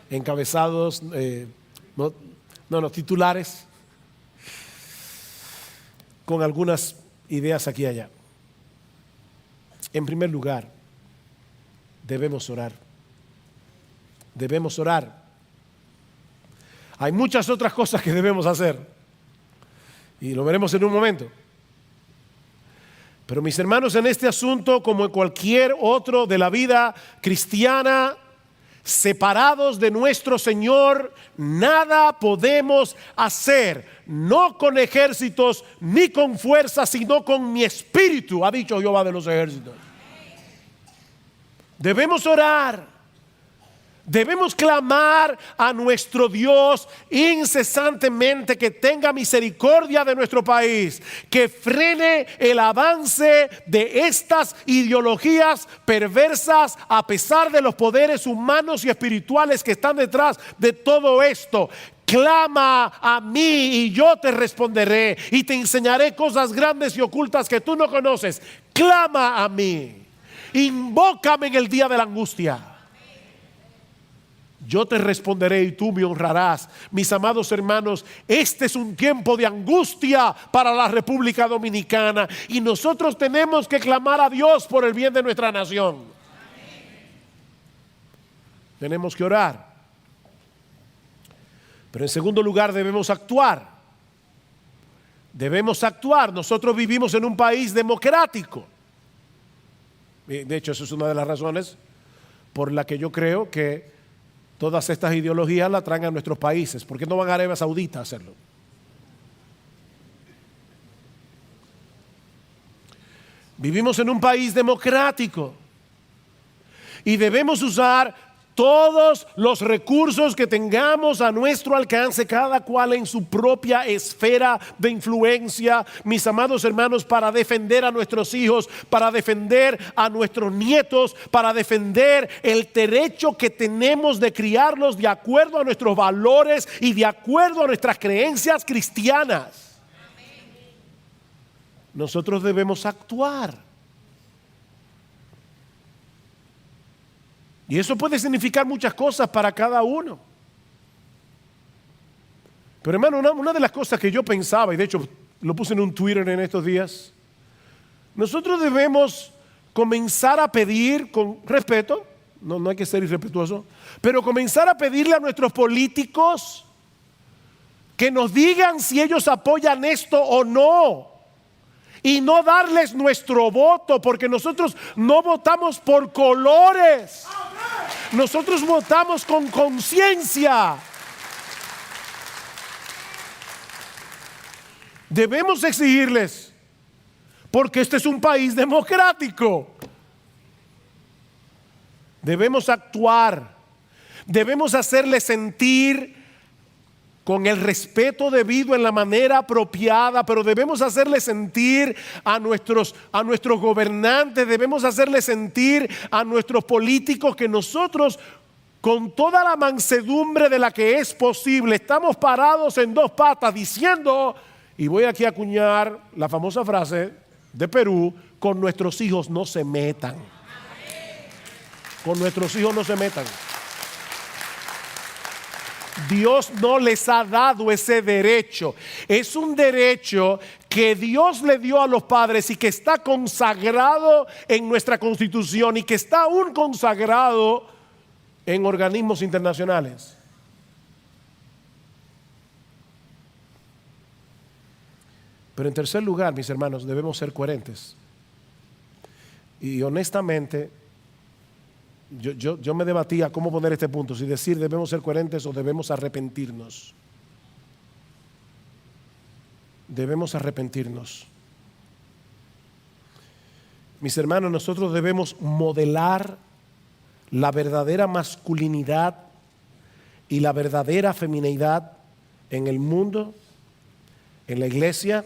S1: encabezados, titulares, con algunas ideas aquí y allá. En primer lugar, debemos orar. debemos orar. Hay muchas otras cosas que debemos hacer y lo veremos en un momento. Pero mis hermanos, en este asunto, como en cualquier otro de la vida cristiana, separados de nuestro Señor, nada podemos hacer, no con ejércitos ni con fuerza, sino con mi espíritu, ha dicho Jehová de los ejércitos. Debemos orar, debemos clamar a nuestro Dios incesantemente que tenga misericordia de nuestro país, que frene el avance de estas ideologías perversas a pesar de los poderes humanos y espirituales que están detrás de todo esto. Clama a mí y yo te responderé y te enseñaré cosas grandes y ocultas que tú no conoces. Clama a mí, invócame en el día de la angustia. Yo te responderé y tú me honrarás. Mis amados hermanos, este es un tiempo de angustia para la República Dominicana y nosotros tenemos que clamar a Dios por el bien de nuestra nación. Tenemos que orar. Pero en segundo lugar debemos actuar. Debemos actuar. Nosotros vivimos en un país democrático. De hecho, esa es una de las razones por la que yo creo que todas estas ideologías las traen a nuestros países. ¿Por qué no van a Arabia Saudita a hacerlo? Vivimos en un país democrático y debemos usar todos los recursos que tengamos a nuestro alcance, cada cual en su propia esfera de influencia, mis amados hermanos, para defender a nuestros hijos, para defender a nuestros nietos, para defender el derecho que tenemos de criarlos de acuerdo a nuestros valores y de acuerdo a nuestras creencias cristianas. Nosotros debemos actuar. Y eso puede significar muchas cosas para cada uno. Pero hermano, una de las cosas que yo pensaba, y de hecho lo puse en un Twitter en estos días, nosotros debemos comenzar a pedir con respeto, no hay que ser irrespetuoso, pero comenzar a pedirle a nuestros políticos que nos digan si ellos apoyan esto o no. Y no darles nuestro voto, porque nosotros no votamos por colores. Nosotros votamos con conciencia. Debemos exigirles, porque este es un país democrático. Debemos actuar, debemos hacerles sentir con el respeto debido en la manera apropiada, pero debemos hacerle sentir a nuestros gobernantes, debemos hacerle sentir a nuestros políticos que nosotros, con toda la mansedumbre de la que es posible, estamos parados en dos patas diciendo, y voy aquí a acuñar la famosa frase de Perú, con nuestros hijos no se metan. Con nuestros hijos no se metan. Dios no les ha dado ese derecho. Es un derecho que Dios le dio a los padres y que está consagrado en nuestra Constitución y que está aún consagrado en organismos internacionales. Pero en tercer lugar, mis hermanos, debemos ser coherentes. Y honestamente, yo me debatía cómo poner este punto, si decir debemos ser coherentes o debemos arrepentirnos. Debemos arrepentirnos. Mis hermanos, nosotros debemos modelar la verdadera masculinidad y la verdadera feminidad en el mundo, en la iglesia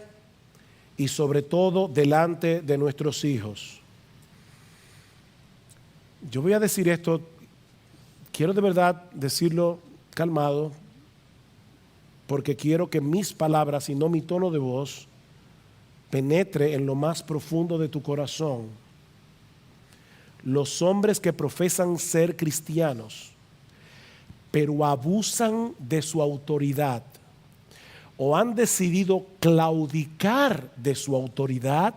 S1: y sobre todo delante de nuestros hijos. Yo voy a decir esto, quiero de verdad decirlo calmado, porque quiero que mis palabras y no mi tono de voz penetre en lo más profundo de tu corazón. Los hombres que profesan ser cristianos, pero abusan de su autoridad o han decidido claudicar de su autoridad,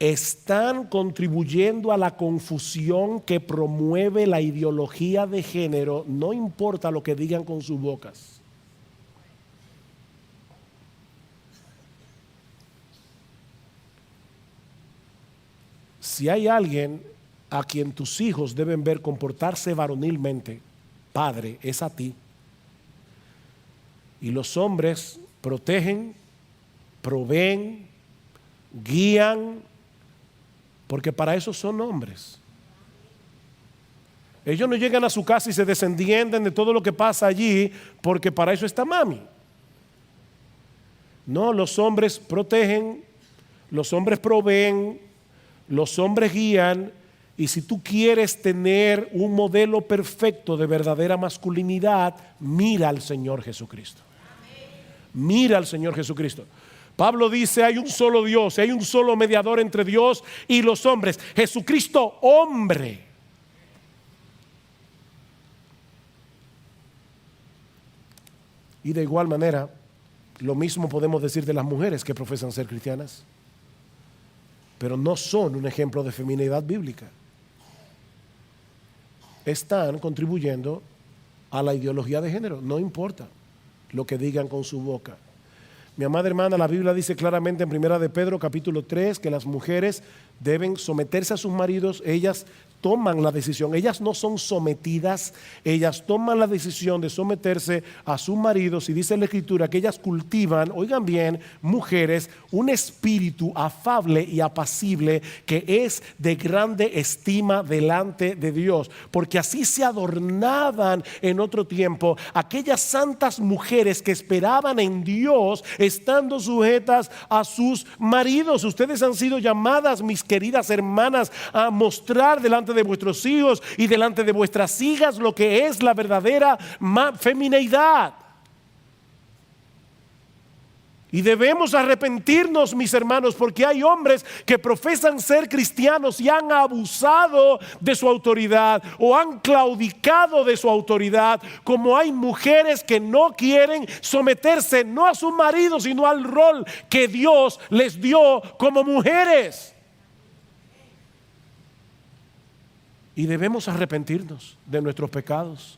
S1: están contribuyendo a la confusión que promueve la ideología de género, no importa lo que digan con sus bocas. Si hay alguien a quien tus hijos deben ver comportarse varonilmente, padre, es a ti. Y los hombres protegen, proveen, guían, porque para eso son hombres. Ellos no llegan a su casa y se desentienden de todo lo que pasa allí, porque para eso está mami. No, los hombres protegen, los hombres proveen, los hombres guían. Y si tú quieres tener un modelo perfecto de verdadera masculinidad, mira al Señor Jesucristo. Mira al Señor Jesucristo. Pablo dice, hay un solo Dios, hay un solo mediador entre Dios y los hombres, Jesucristo hombre. Y de igual manera, lo mismo podemos decir de las mujeres que profesan ser cristianas, pero no son un ejemplo de feminidad bíblica. Están contribuyendo a la ideología de género, no importa lo que digan con su boca. Mi amada hermana, la Biblia dice claramente en 1 de Pedro capítulo 3 que las mujeres deben someterse a sus maridos. Ellas toman la decisión, ellas no son sometidas, ellas toman la decisión de someterse a sus maridos, y dice la Escritura que ellas cultivan, oigan bien, mujeres, un espíritu afable y apacible que es de grande estima delante de Dios, porque así se adornaban en otro tiempo aquellas santas mujeres que esperaban en Dios, estando sujetas a sus maridos. Ustedes han sido llamadas, mis queridas hermanas, a mostrar delante de vuestros hijos y delante de vuestras hijas lo que es la verdadera femineidad. Y debemos arrepentirnos, mis hermanos, porque hay hombres que profesan ser cristianos y han abusado de su autoridad o han claudicado de su autoridad, como hay mujeres que no quieren someterse no a sus maridos, sino al rol que Dios les dio como mujeres. Y debemos arrepentirnos de nuestros pecados,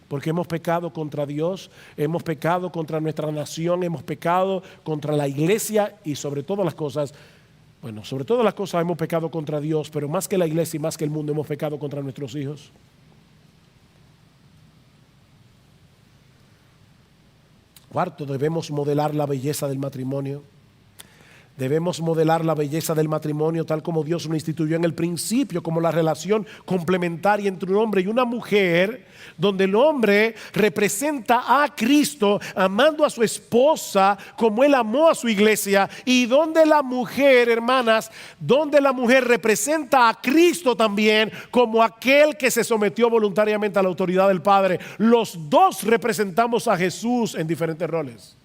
S1: porque hemos pecado contra Dios, hemos pecado contra nuestra nación, hemos pecado contra la iglesia y sobre todas las cosas, sobre todas las cosas hemos pecado contra Dios, pero más que la iglesia y más que el mundo hemos pecado contra nuestros hijos. Cuarto, debemos modelar la belleza del matrimonio. Debemos modelar la belleza del matrimonio tal como Dios lo instituyó en el principio, como la relación complementaria entre un hombre y una mujer, donde el hombre representa a Cristo amando a su esposa como Él amó a su iglesia, y donde la mujer, hermanas, donde la mujer representa a Cristo también como aquel que se sometió voluntariamente a la autoridad del Padre. Los dos representamos a Jesús en diferentes roles.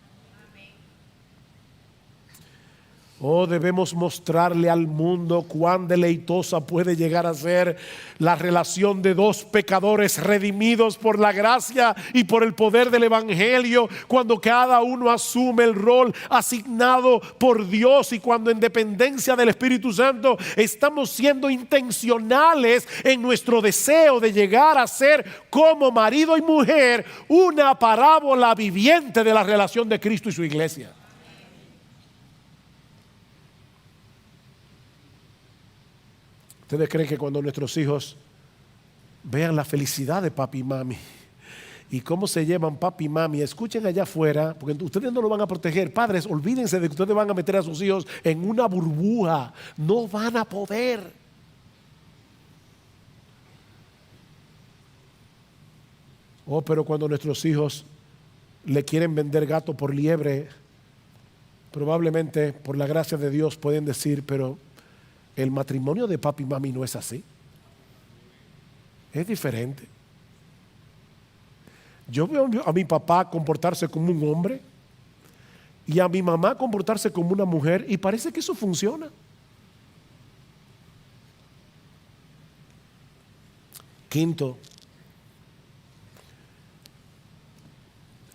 S1: Oh, debemos mostrarle al mundo cuán deleitosa puede llegar a ser la relación de dos pecadores redimidos por la gracia y por el poder del Evangelio, cuando cada uno asume el rol asignado por Dios y cuando en dependencia del Espíritu Santo estamos siendo intencionales en nuestro deseo de llegar a ser como marido y mujer, una parábola viviente de la relación de Cristo y su iglesia. ¿Ustedes creen que cuando nuestros hijos vean la felicidad de papi y mami y cómo se llevan papi y mami, escuchen allá afuera, porque ustedes no lo van a proteger? Padres, olvídense de que ustedes van a meter a sus hijos en una burbuja, no van a poder. Oh, pero cuando nuestros hijos le quieren vender gato por liebre, probablemente por la gracia de Dios pueden decir, pero el matrimonio de papi y mami no es así. Es diferente. Yo veo a mi papá comportarse como un hombre y a mi mamá comportarse como una mujer, y parece que eso funciona. Quinto,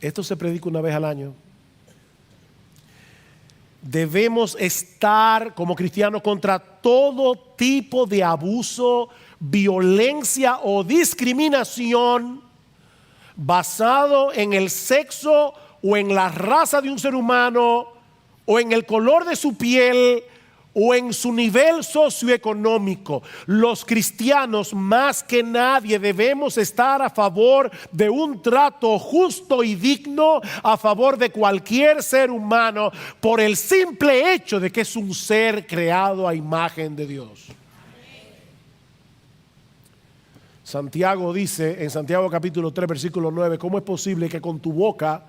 S1: esto se predica una vez al año. debemos estar como cristianos contra todo tipo de abuso, violencia o discriminación basado en el sexo o en la raza de un ser humano o en el color de su piel o en su nivel socioeconómico. Los cristianos más que nadie debemos estar a favor de un trato justo y digno a favor de cualquier ser humano por el simple hecho de que es un ser creado a imagen de Dios. Santiago dice en Santiago capítulo 3 versículo 9: ¿cómo es posible que con tu boca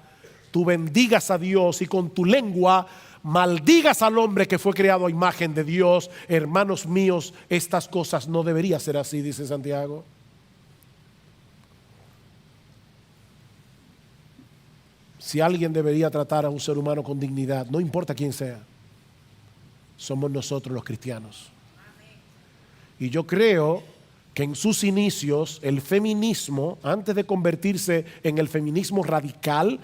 S1: tú bendigas a Dios y con tu lengua maldigas al hombre que fue creado a imagen de Dios? Hermanos míos, estas cosas no deberían ser así, dice Santiago. Si alguien debería tratar a un ser humano con dignidad, no importa quién sea, somos nosotros los cristianos. Y yo creo que en sus inicios el feminismo, antes de convertirse en el feminismo radical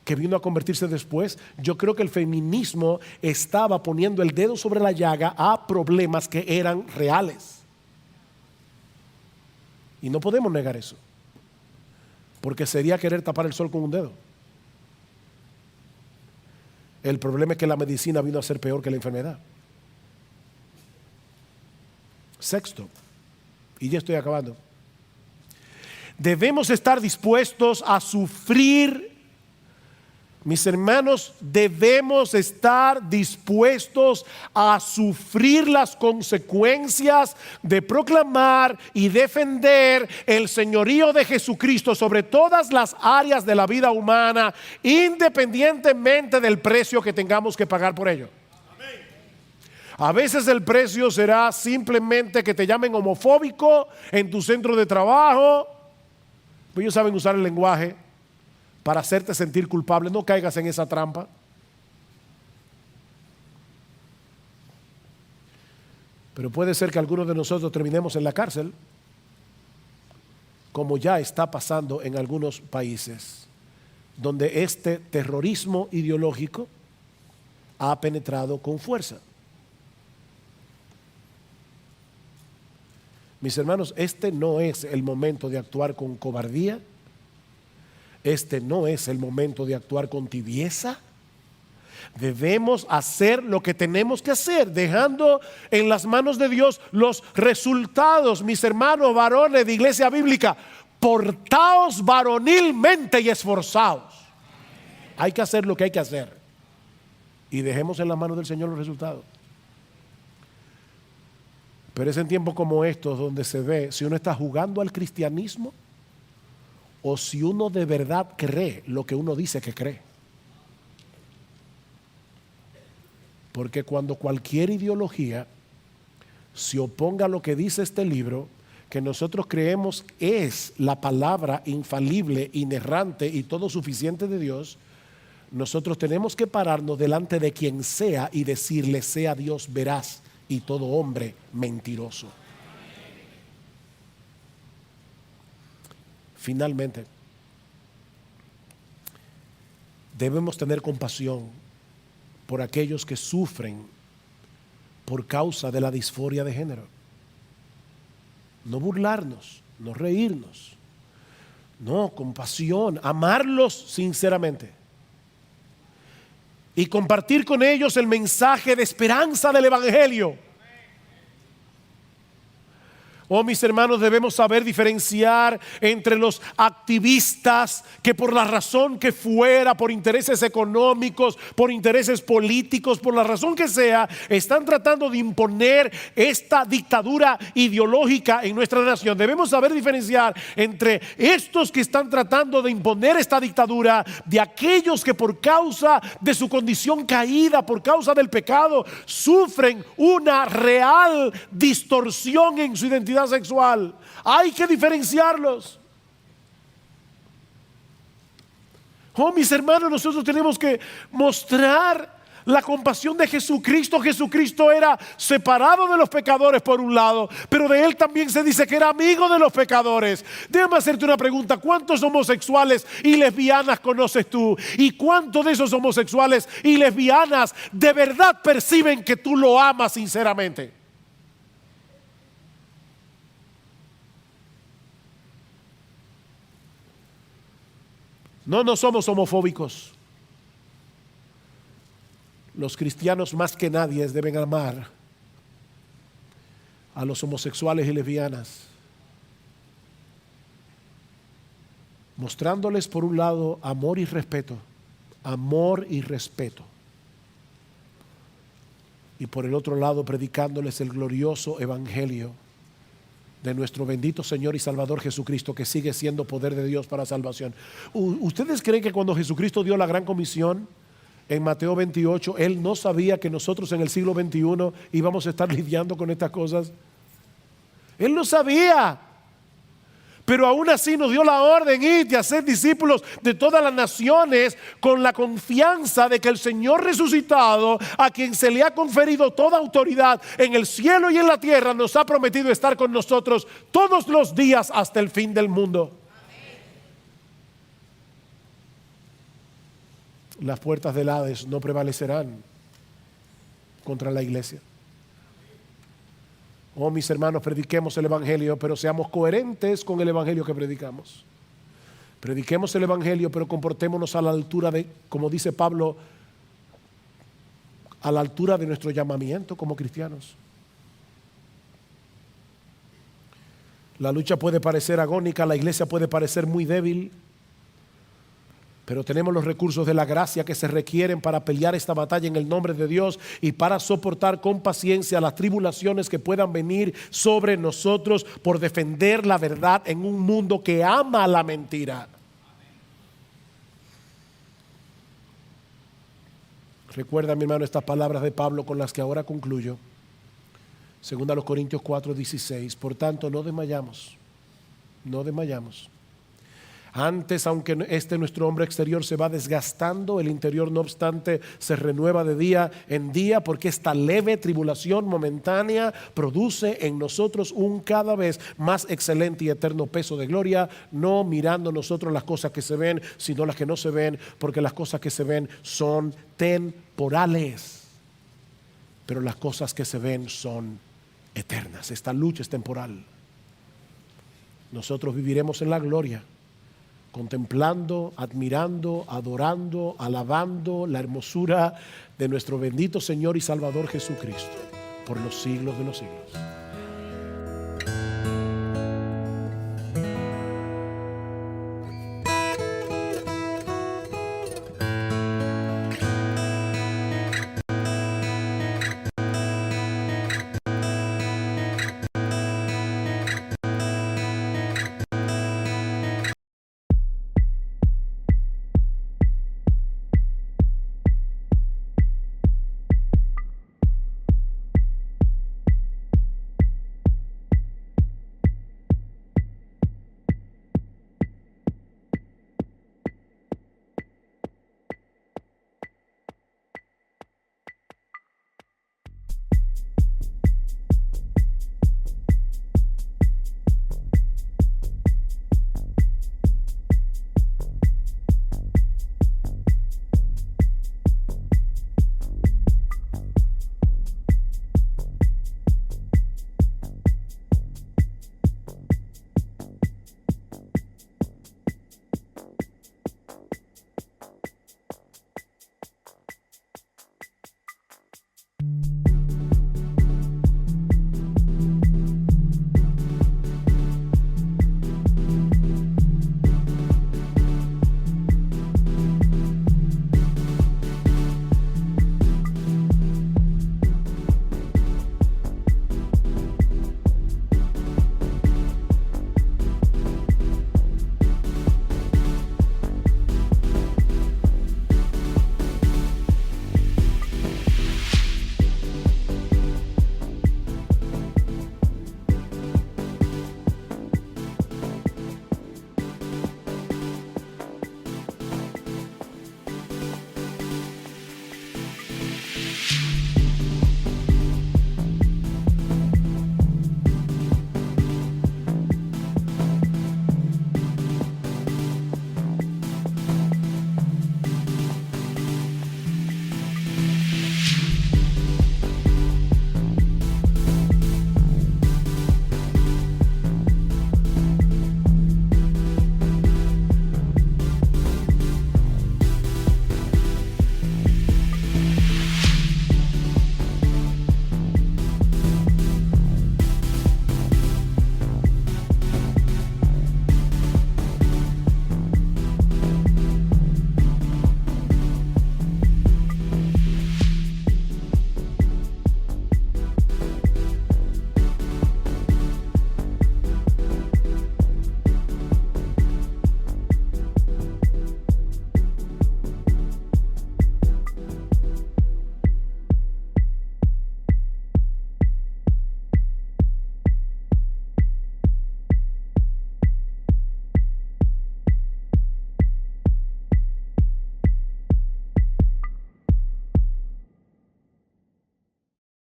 S1: que vino a convertirse después, yo creo que el feminismo estaba poniendo el dedo sobre la llaga a problemas que eran reales. Y no podemos negar eso, porque sería querer tapar el sol con un dedo. El problema es que la medicina vino a ser peor que la enfermedad. Sexto, y ya estoy acabando, debemos estar dispuestos a sufrir. Mis hermanos, debemos estar dispuestos a sufrir las consecuencias de proclamar y defender el señorío de Jesucristo sobre todas las áreas de la vida humana, independientemente del precio que tengamos que pagar por ello. A veces el precio será simplemente que te llamen homofóbico en tu centro de trabajo. Ellos saben usar el lenguaje para hacerte sentir culpable. No caigas en esa trampa. Pero puede ser que algunos de nosotros terminemos en la cárcel, como ya está pasando en algunos países, donde este terrorismo ideológico ha penetrado con fuerza. Mis hermanos, este no es el momento de actuar con cobardía. Este no es el momento de actuar con tibieza. Debemos hacer lo que tenemos que hacer, dejando en las manos de Dios los resultados. Mis hermanos varones de Iglesia Bíblica, portaos varonilmente y esforzaos. Hay que hacer lo que hay que hacer y dejemos en las manos del Señor los resultados. Pero es en tiempos como estos donde se ve si uno está jugando al cristianismo o si uno de verdad cree lo que uno dice que cree. Porque cuando cualquier ideología se oponga a lo que dice este libro, que nosotros creemos es la palabra infalible, inerrante y todo suficiente de Dios, nosotros tenemos que pararnos delante de quien sea y decirle: sea Dios veraz y todo hombre mentiroso. Finalmente, debemos tener compasión por aquellos que sufren por causa de la disforia de género. No burlarnos, no reírnos, no, compasión, amarlos sinceramente y compartir con ellos el mensaje de esperanza del Evangelio. Oh, mis hermanos, debemos saber diferenciar entre los activistas que por la razón que fuera, por intereses económicos, por intereses políticos, por la razón que sea, están tratando de imponer esta dictadura ideológica en nuestra nación. Debemos saber diferenciar entre estos que están tratando de imponer esta dictadura de aquellos que por causa de su condición caída, por causa del pecado, sufren una real distorsión en su identidad sexual. Hay que diferenciarlos. Oh, mis hermanos, nosotros tenemos que mostrar la compasión de Jesucristo. Jesucristo era separado de los pecadores por un lado, pero de Él también se dice que era amigo de los pecadores. Déjame hacerte una pregunta: ¿cuántos homosexuales y lesbianas conoces tú? ¿Y cuántos de esos homosexuales y lesbianas de verdad perciben que tú lo amas sinceramente? No somos homofóbicos. Los cristianos más que nadie deben amar a los homosexuales y lesbianas, mostrándoles por un lado amor y respeto, y por el otro lado predicándoles el glorioso evangelio de nuestro bendito Señor y Salvador Jesucristo, que sigue siendo poder de Dios para salvación. ¿Ustedes creen que cuando Jesucristo dio la gran comisión en Mateo 28, Él no sabía que nosotros en el siglo XXI íbamos a estar lidiando con estas cosas? Él lo sabía, pero aún así nos dio la orden: id y hacer discípulos de todas las naciones, con la confianza de que el Señor resucitado, a quien se le ha conferido toda autoridad en el cielo y en la tierra, nos ha prometido estar con nosotros todos los días hasta el fin del mundo. Las puertas del Hades no prevalecerán contra la iglesia. Oh, mis hermanos, prediquemos el evangelio, pero seamos coherentes con el evangelio que predicamos. Prediquemos el evangelio, pero comportémonos a la altura de, como dice Pablo, a la altura de nuestro llamamiento como cristianos. La lucha puede parecer agónica, la iglesia puede parecer muy débil, pero tenemos los recursos de la gracia que se requieren para pelear esta batalla en el nombre de Dios y para soportar con paciencia las tribulaciones que puedan venir sobre nosotros por defender la verdad en un mundo que ama la mentira. Recuerda, mi hermano, estas palabras de Pablo con las que ahora concluyo. Segunda a los Corintios 4:16. Por tanto, no desmayamos. Antes, aunque nuestro hombre exterior se va desgastando, el interior no obstante se renueva de día en día, porque esta leve tribulación momentánea produce en nosotros un cada vez más excelente y eterno peso de gloria, no mirando nosotros las cosas que se ven, sino las que no se ven, porque las cosas que se ven son temporales, pero las cosas que se ven son eternas. Esta lucha es temporal. Nosotros viviremos en la gloria, contemplando, admirando, adorando, alabando la hermosura de nuestro bendito Señor y Salvador Jesucristo por los siglos de los siglos.